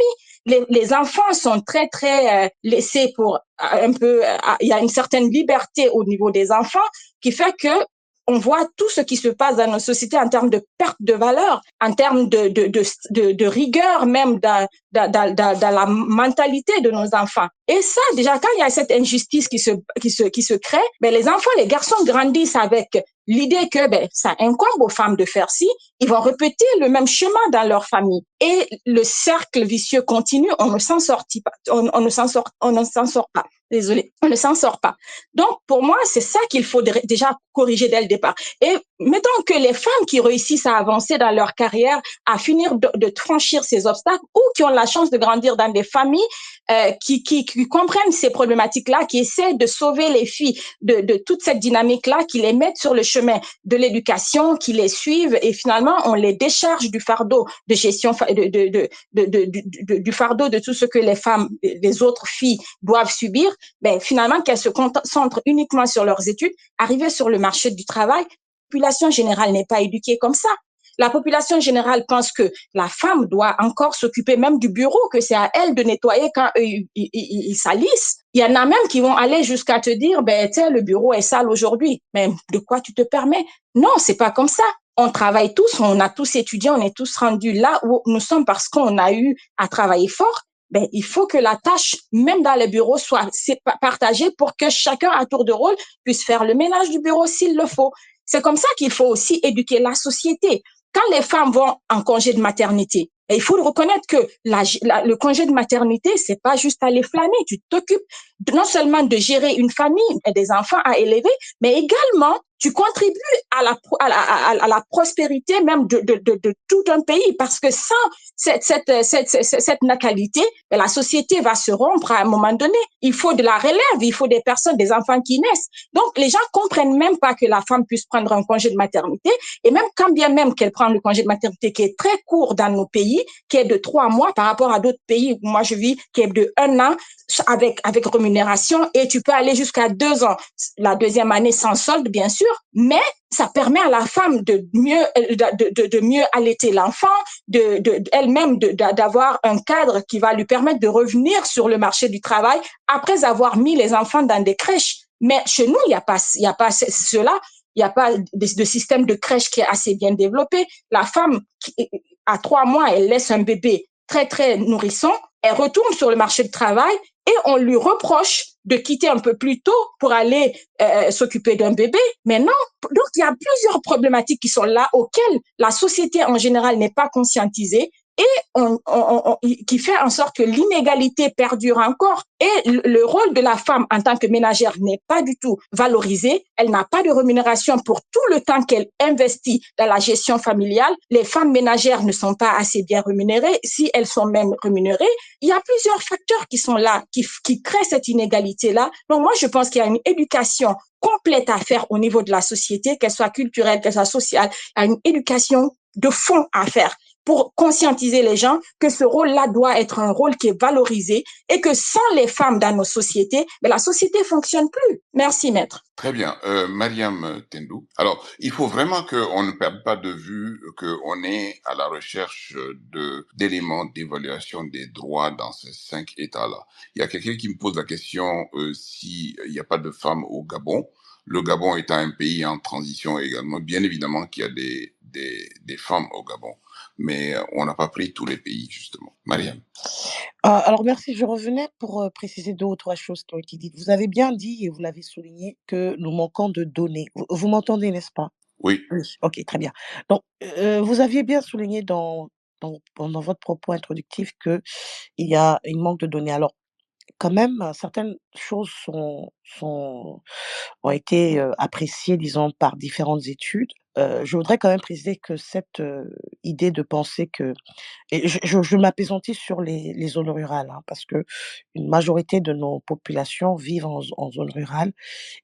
S5: Les enfants sont très laissés pour un peu, il y a une certaine liberté au niveau des enfants qui fait que on voit tout ce qui se passe dans nos sociétés en termes de perte de valeur, en termes de rigueur même dans la mentalité de nos enfants. Et ça, déjà, quand il y a cette injustice qui se crée, les enfants, les garçons grandissent avec l'idée que ça incombe aux femmes de faire ci, ils vont répéter le même chemin dans leur famille. Et le cercle vicieux continue, on ne s'en sort pas. On ne s'en sort pas. Désolée, on ne s'en sort pas. Donc, pour moi, c'est ça qu'il faut déjà corriger dès le départ. Et mettons que les femmes qui réussissent à avancer dans leur carrière, à finir de franchir ces obstacles, ou qui ont la chance de grandir dans des familles qui comprennent ces problématiques-là, qui essaient de sauver les filles de toute cette dynamique-là, qui les mettent sur le chemin de l'éducation, qui les suivent, et finalement, on les décharge du fardeau de gestion, du fardeau de tout ce que les femmes, les autres filles doivent subir. Finalement, qu'elles se concentrent uniquement sur leurs études, arriver sur le marché du travail, la population générale n'est pas éduquée comme ça. La population générale pense que la femme doit encore s'occuper même du bureau, que c'est à elle de nettoyer quand ils salissent. Il y en a même qui vont aller jusqu'à te dire, tiens, le bureau est sale aujourd'hui. Mais de quoi tu te permets? Non, c'est pas comme ça. On travaille tous, on a tous étudié, on est tous rendus là où nous sommes parce qu'on a eu à travailler fort. Il faut que la tâche, même dans les bureaux, soit partagée pour que chacun à tour de rôle puisse faire le ménage du bureau s'il le faut. C'est comme ça qu'il faut aussi éduquer la société. Quand les femmes vont en congé de maternité, il faut reconnaître que le congé de maternité, c'est pas juste aller flâner. Tu t'occupes non seulement de gérer une famille et des enfants à élever, mais également tu contribues à la prospérité même de tout un pays, parce que sans cette natalité, la société va se rompre à un moment donné. Il faut de la relève, il faut des personnes, des enfants qui naissent. Donc, les gens comprennent même pas que la femme puisse prendre un congé de maternité, et même quand bien même qu'elle prend le congé de maternité qui est très court dans nos pays, qui est de 3 mois par rapport à d'autres pays où moi je vis, qui est de 1 an avec rémunération, et tu peux aller jusqu'à 2 ans. La deuxième année sans solde, bien sûr, mais ça permet à la femme de mieux allaiter l'enfant, elle-même d'avoir un cadre qui va lui permettre de revenir sur le marché du travail après avoir mis les enfants dans des crèches. Mais chez nous, il n'y a pas cela. Il n'y a pas de système de crèche qui est assez bien développé. La femme, à 3 mois, elle laisse un bébé très, très nourrisson. Elle retourne sur le marché du travail et on lui reproche de quitter un peu plus tôt pour aller s'occuper d'un bébé. Mais non. Donc, il y a plusieurs problématiques qui sont là auxquelles la société en général n'est pas conscientisée, et qui fait en sorte que l'inégalité perdure encore, et le rôle de la femme en tant que ménagère n'est pas du tout valorisé. Elle n'a pas de rémunération pour tout le temps qu'elle investit dans la gestion familiale. Les femmes ménagères ne sont pas assez bien rémunérées, si elles sont même rémunérées. Il y a plusieurs facteurs qui sont là, qui créent cette inégalité-là. Donc moi, je pense qu'il y a une éducation complète à faire au niveau de la société, qu'elle soit culturelle, qu'elle soit sociale. Il y a une éducation de fond à faire pour conscientiser les gens que ce rôle-là doit être un rôle qui est valorisé, et que sans les femmes dans nos sociétés, la société fonctionne plus. Merci, maître.
S2: Très bien. Mariam Tendou. Alors, il faut vraiment qu'on ne perde pas de vue qu'on est à la recherche d'éléments d'évaluation des droits dans ces 5 États-là. Il y a quelqu'un qui me pose la question s'il n'y a pas de femmes au Gabon. Le Gabon étant un pays en transition également, bien évidemment qu'il y a des femmes au Gabon. Mais on n'a pas pris tous les pays, justement. Mariam.
S4: Alors merci, je revenais pour préciser 2 ou 3 choses qui ont été dites. Vous avez bien dit et vous l'avez souligné que nous manquons de données. Vous m'entendez, n'est-ce pas?
S2: Oui.
S4: Oui, OK, très bien. Donc, vous aviez bien souligné pendant votre propos introductif qu'il y a un manque de données. Alors, quand même, certaines choses ont été appréciées, disons, par différentes études. Je voudrais quand même préciser que cette, idée de penser que et je m'appesantis sur les zones rurales, hein, parce qu'une majorité de nos populations vivent en zone rurale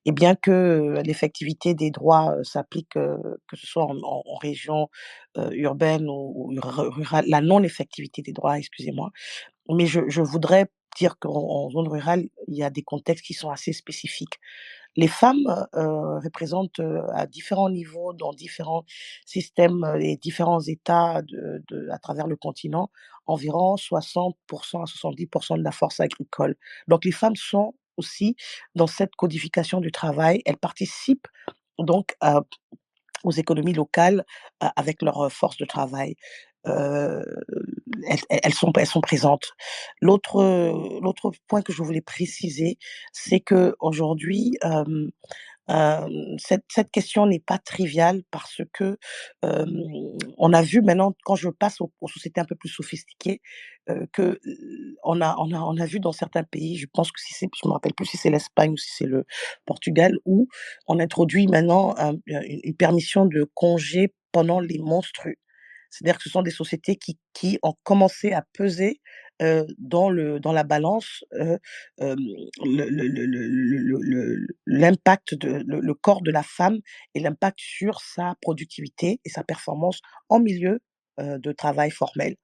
S4: et bien que, l'effectivité des droits, s'applique, que ce soit en région, urbaine ou rurale, la non-effectivité des droits, excusez-moi, mais je voudrais dire qu'en zone rurale, il y a des contextes qui sont assez spécifiques. Les femmes, représentent, à différents niveaux, dans différents systèmes, et différents États à travers le continent, environ 60 à 70 de la force agricole. Donc les femmes sont aussi dans cette codification du travail. Elles participent donc aux économies locales, avec leur, force de travail. Heu, elles sont présentes. L'autre point que je voulais préciser, c'est qu'aujourd'hui, cette question n'est pas triviale parce que, hem, on a vu maintenant quand je passe aux sociétés un peu plus sophistiquées, que, on a vu dans certains pays, je pense que si c'est je me rappelle plus si c'est l'Espagne ou si c'est le Portugal, où on introduit maintenant une permission de congé pendant les menstrues. C'est-à-dire que ce sont des sociétés qui ont commencé à peser, dans la balance, hem, l'impact de le corps de la femme et l'impact sur sa productivité et sa performance en milieu, de travail formel.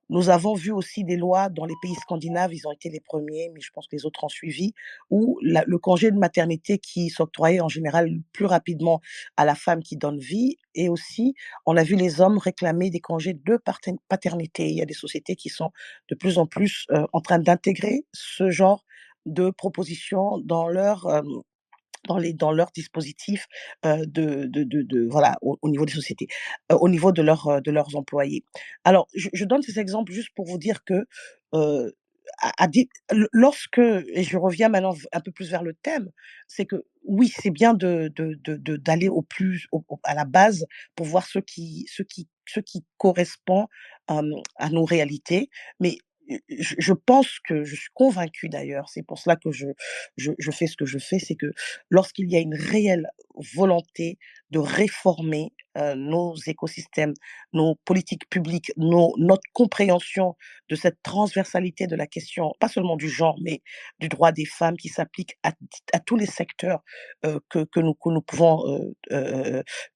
S4: Nous avons vu aussi des lois dans les pays scandinaves, ils ont été les premiers, mais je pense que les autres ont suivi, où le congé de maternité qui s'octroyait en général plus rapidement à la femme qui donne vie, et aussi on a vu les hommes réclamer des congés de paternité. Il y a des sociétés qui sont de plus en plus en train d'intégrer ce genre de propositions dans leur dispositif, voilà, au niveau des sociétés, au niveau de leurs employés. Alors je donne ces exemples juste pour vous dire que, heu, à des lorsque et je reviens maintenant un peu plus vers le thème, c'est que oui, c'est bien d'aller au plus au à la base pour voir ce qui correspond, à nos réalités, mais je pense que je suis convaincue d'ailleurs, c'est pour cela que je fais ce que je fais, c'est que lorsqu'il y a une réelle volonté de réformer, nos écosystèmes, nos politiques publiques, notre compréhension de cette transversalité de la question, pas seulement du genre, mais du droit des femmes qui s'applique à tous les secteurs, que nous pouvons,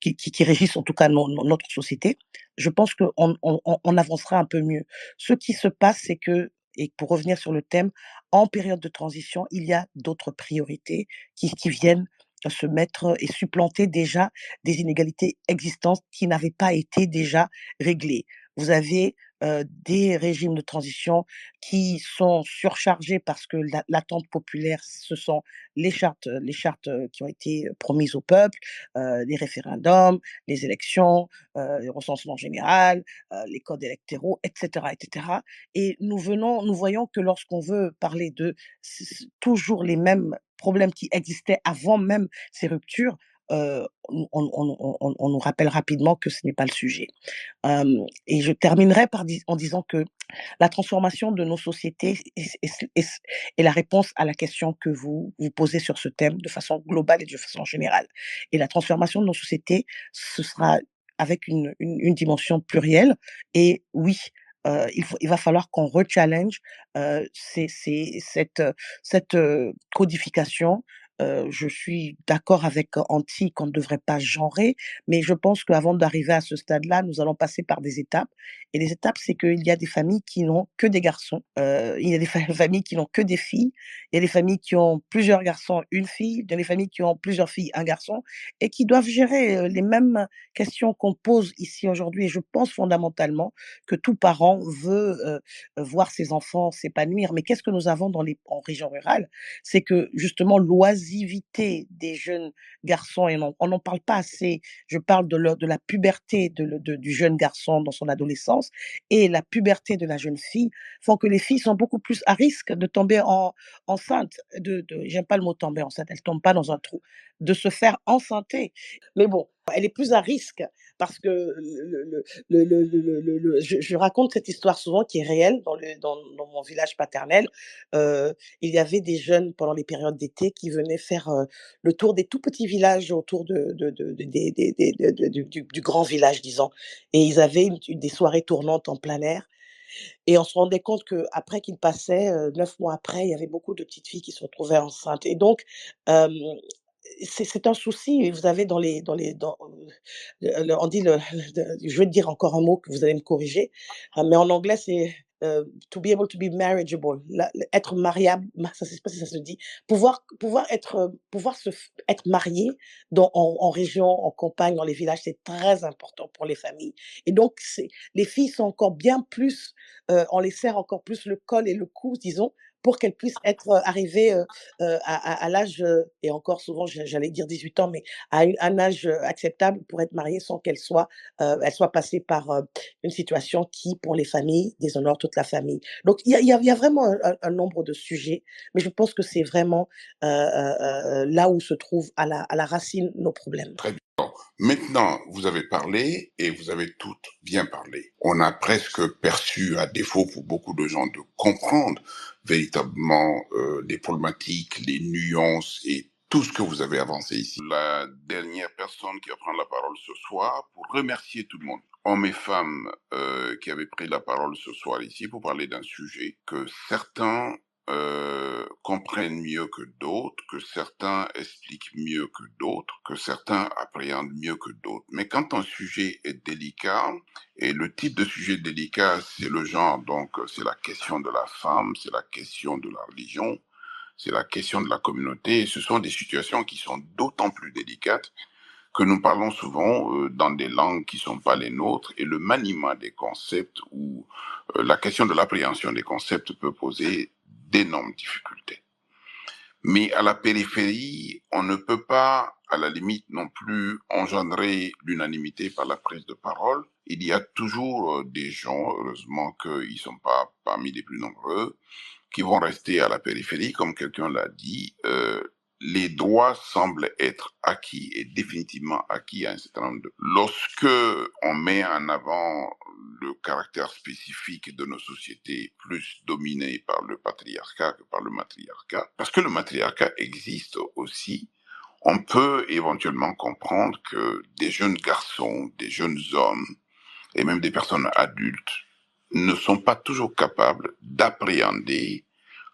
S4: qui régissent en tout cas notre société. Je pense qu'on avancera un peu mieux. Ce qui se passe, c'est que, et pour revenir sur le thème, en période de transition, il y a d'autres priorités qui viennent se mettre et supplanter déjà des inégalités existantes qui n'avaient pas été déjà réglées. Vous avez, des régimes de transition qui sont surchargés parce que l'attente populaire, ce sont les chartes, qui ont été promises au peuple, les référendums, les élections, le recensement général, les codes électoraux, et cetera, et cetera. Et nous voyons que lorsqu'on veut parler de toujours les mêmes problèmes qui existaient avant même ces ruptures, on nous rappelle rapidement que ce n'est pas le sujet. Et je terminerai en disant que la transformation de nos sociétés est la réponse à la question que vous posez sur ce thème de façon globale et de façon générale. Et la transformation de nos sociétés, ce sera avec une dimension plurielle. Et oui, il va falloir qu'on rechallenge cette codification. Je suis d'accord avec Anty qu'on ne devrait pas genrer, mais je pense qu'avant d'arriver à ce stade-là, nous allons passer par des étapes. Et les étapes, c'est qu'il y a des familles qui n'ont que des garçons, il y a des familles qui n'ont que des filles, il y a des familles qui ont plusieurs garçons, une fille, il y a des familles qui ont plusieurs filles, un garçon, et qui doivent gérer les mêmes questions qu'on pose ici aujourd'hui. Et je pense fondamentalement que tout parent veut voir ses enfants s'épanouir. Mais qu'est-ce que nous avons en région rurale? C'est que justement l'oisivité des jeunes garçons, et on n'en parle pas assez. Je parle de la puberté du jeune garçon dans son adolescence et la puberté de la jeune fille font que les filles sont beaucoup plus à risque de tomber enceinte. J'aime pas le mot tomber enceinte, elles tombent pas dans un trou, de se faire enceinter. Mais bon, elle est plus à risque parce que je raconte cette histoire souvent qui est réelle dans mon village paternel. Il y avait des jeunes pendant les périodes d'été qui venaient faire le tour des tout petits villages autour du grand village, disons. Et ils avaient des soirées tournantes en plein air. Et on se rendait compte qu'après qu'ils passaient, 9 mois après, il y avait beaucoup de petites filles qui se retrouvaient enceintes. Et donc, hem, c'est un souci. Vous avez on dit je vais dire encore un mot que vous allez me corriger, mais en anglais, c'est, to be able to be marriageable, être mariable, ça, je sais pas si ça se dit, être marié en région, en campagne, dans les villages, c'est très important pour les familles. Et donc, les filles sont encore bien plus, on les serre encore plus le col et le cou, disons, pour qu'elles puissent être arrivées à l'âge, et encore souvent, j'allais dire 18 ans, mais à un âge acceptable pour être mariée sans elles soient passées par une situation qui, pour les familles, déshonore toute la famille. Donc, il y a vraiment un nombre de sujets, mais je pense que c'est vraiment là où se trouve à la racine nos problèmes.
S2: Très bien. Bon, maintenant, vous avez parlé et vous avez toutes bien parlé. On a presque perçu, à défaut pour beaucoup de gens de comprendre véritablement les problématiques, les nuances et tout ce que vous avez avancé ici. La dernière personne qui va prendre la parole ce soir pour remercier tout le monde, hommes et femmes qui avaient pris la parole ce soir ici pour parler d'un sujet que certains comprennent mieux que d'autres, que certains expliquent mieux que d'autres, que certains appréhendent mieux que d'autres. Mais quand un sujet est délicat, et le type de sujet délicat, c'est le genre, donc c'est la question de la femme, c'est la question de la religion, c'est la question de la communauté, et ce sont des situations qui sont d'autant plus délicates que nous parlons souvent dans des langues qui ne sont pas les nôtres, et le maniement des concepts ou la question de l'appréhension des concepts peut poser d'énormes difficultés. Mais à la périphérie, on ne peut pas, à la limite non plus, engendrer l'unanimité par la prise de parole. Il y a toujours des gens, heureusement qu'ils ne sont pas parmi les plus nombreux, qui vont rester à la périphérie, comme quelqu'un l'a dit. Les droits semblent être acquis et définitivement acquis à un certain nombre de... Lorsque on met en avant le caractère spécifique de nos sociétés plus dominées par le patriarcat que par le matriarcat, parce que le matriarcat existe aussi, on peut éventuellement comprendre que des jeunes garçons, des jeunes hommes et même des personnes adultes ne sont pas toujours capables d'appréhender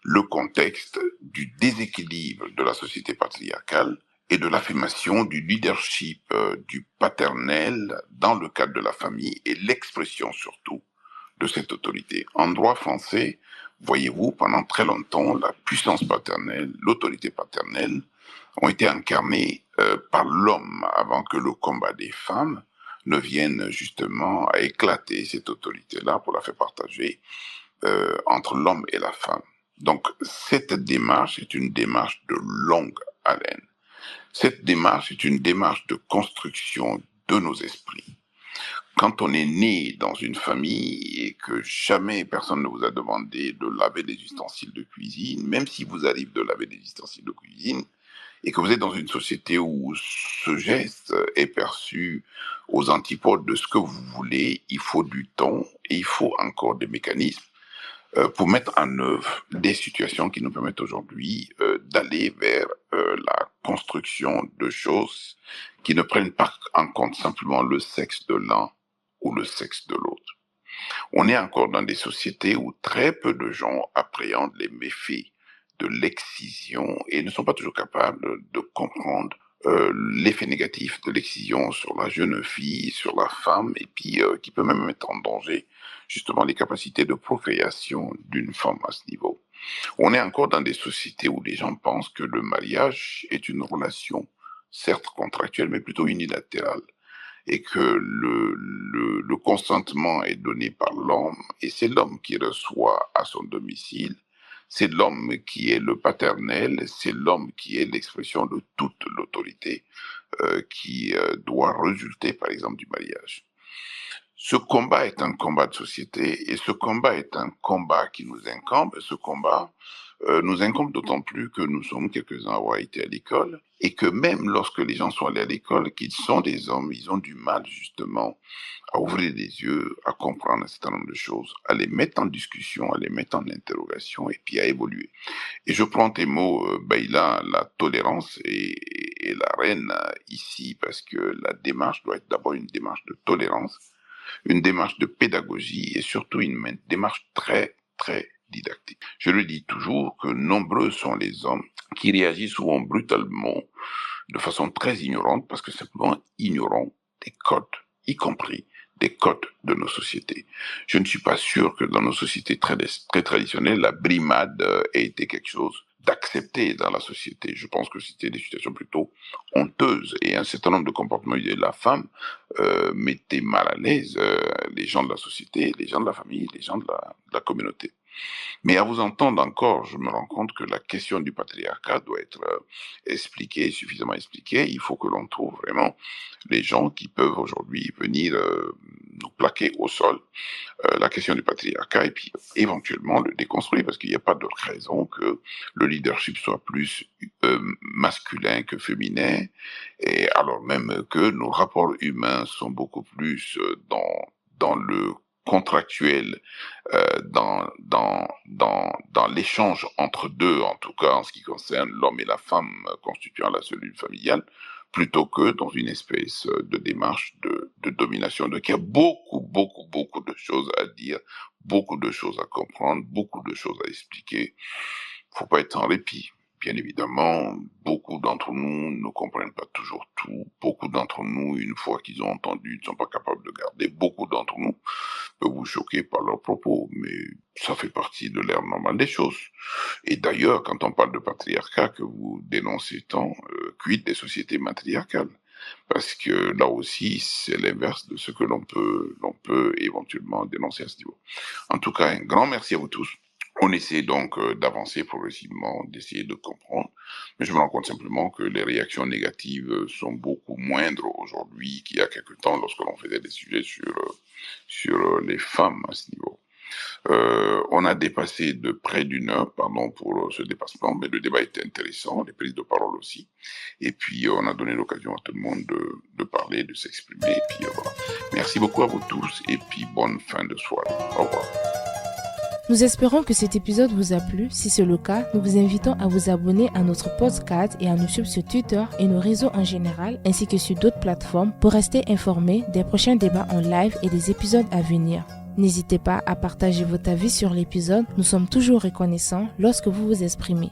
S2: le contexte du déséquilibre de la société patriarcale et de l'affirmation du leadership du paternel dans le cadre de la famille et l'expression surtout de cette autorité. En droit français, voyez-vous, pendant très longtemps, la puissance paternelle, l'autorité paternelle ont été incarnées par l'homme avant que le combat des femmes ne vienne justement à éclater cette autorité-là pour la faire partager entre l'homme et la femme. Donc, cette démarche est une démarche de longue haleine. Cette démarche est une démarche de construction de nos esprits. Quand on est né dans une famille et que jamais personne ne vous a demandé de laver des ustensiles de cuisine, même s'il vous arrive de laver des ustensiles de cuisine, et que vous êtes dans une société où ce geste est perçu aux antipodes de ce que vous voulez, il faut du temps et il faut encore des mécanismes pour mettre en œuvre des situations qui nous permettent aujourd'hui d'aller vers la construction de choses qui ne prennent pas en compte simplement le sexe de l'un ou le sexe de l'autre. On est encore dans des sociétés où très peu de gens appréhendent les méfaits de l'excision et ne sont pas toujours capables de comprendre l'effet négatif de l'excision sur la jeune fille, sur la femme, et puis qui peut même mettre en danger justement les capacités de procréation d'une femme à ce niveau. On est encore dans des sociétés où les gens pensent que le mariage est une relation, certes contractuelle, mais plutôt unilatérale, et que le consentement est donné par l'homme, et c'est l'homme qui reçoit à son domicile, c'est l'homme qui est le paternel, c'est l'homme qui est l'expression de toute l'autorité qui doit résulter, par exemple, du mariage. Ce combat est un combat de société et ce combat est un combat qui nous incombe. Ce combat nous incombe d'autant plus que nous sommes quelques-uns à avoir été à l'école et que même lorsque les gens sont allés à l'école, qu'ils sont des hommes, ils ont du mal justement à ouvrir les yeux, à comprendre un certain nombre de choses, à les mettre en discussion, à les mettre en interrogation et puis à évoluer. Et je prends tes mots, Baïla, la tolérance et la reine ici parce que la démarche doit être d'abord une démarche de tolérance, une démarche de pédagogie et surtout une démarche très, très didactique. Je le dis toujours que nombreux sont les hommes qui réagissent souvent brutalement, de façon très ignorante, parce que simplement ignorant des codes, y compris des codes de nos sociétés. Je ne suis pas sûr que dans nos sociétés très, très traditionnelles, la brimade ait été quelque chose d'accepté dans la société. Je pense que c'était des situations plutôt honteuses et un certain nombre de comportements de la femme mettaient mal à l'aise les gens de la société, les gens de la famille, les gens de la communauté. Mais à vous entendre encore, je me rends compte que la question du patriarcat doit être expliquée, suffisamment expliquée. Il faut que l'on trouve vraiment les gens qui peuvent aujourd'hui venir nous plaquer au sol la question du patriarcat et puis éventuellement le déconstruire parce qu'il n'y a pas d'autre raison que le leadership soit plus masculin que féminin et alors même que nos rapports humains sont beaucoup plus dans le contractuel, dans l'échange entre deux, en tout cas en ce qui concerne l'homme et la femme constituant la cellule familiale, plutôt que dans une espèce de démarche de domination. Donc il y a beaucoup de choses à dire, beaucoup de choses à comprendre, beaucoup de choses à expliquer. Faut pas être en répit. Bien évidemment, beaucoup d'entre nous ne comprennent pas toujours tout. Beaucoup d'entre nous, une fois qu'ils ont entendu, ne sont pas capables de garder. Beaucoup d'entre nous peuvent vous choquer par leurs propos, mais ça fait partie de l'ère normale des choses. Et d'ailleurs, quand on parle de patriarcat que vous dénoncez tant, quid des sociétés matriarcales? Parce que là aussi, c'est l'inverse de ce que l'on peut éventuellement dénoncer à ce niveau. En tout cas, un grand merci à vous tous. On essaie donc d'avancer progressivement, d'essayer de comprendre, mais je me rends compte simplement que les réactions négatives sont beaucoup moindres aujourd'hui qu'il y a quelque temps lorsque l'on faisait des sujets sur les femmes à ce niveau. On a dépassé de près d'une heure, pardon pour ce dépassement, mais le débat était intéressant, les prises de parole aussi, et puis on a donné l'occasion à tout le monde de parler, de s'exprimer, et puis voilà. Merci beaucoup à vous tous, et puis bonne fin de soirée. Au revoir.
S1: Nous espérons que cet épisode vous a plu. Si c'est le cas, nous vous invitons à vous abonner à notre podcast et à nous suivre sur Twitter et nos réseaux en général, ainsi que sur d'autres plateformes pour rester informés des prochains débats en live et des épisodes à venir. N'hésitez pas à partager votre avis sur l'épisode. Nous sommes toujours reconnaissants lorsque vous vous exprimez.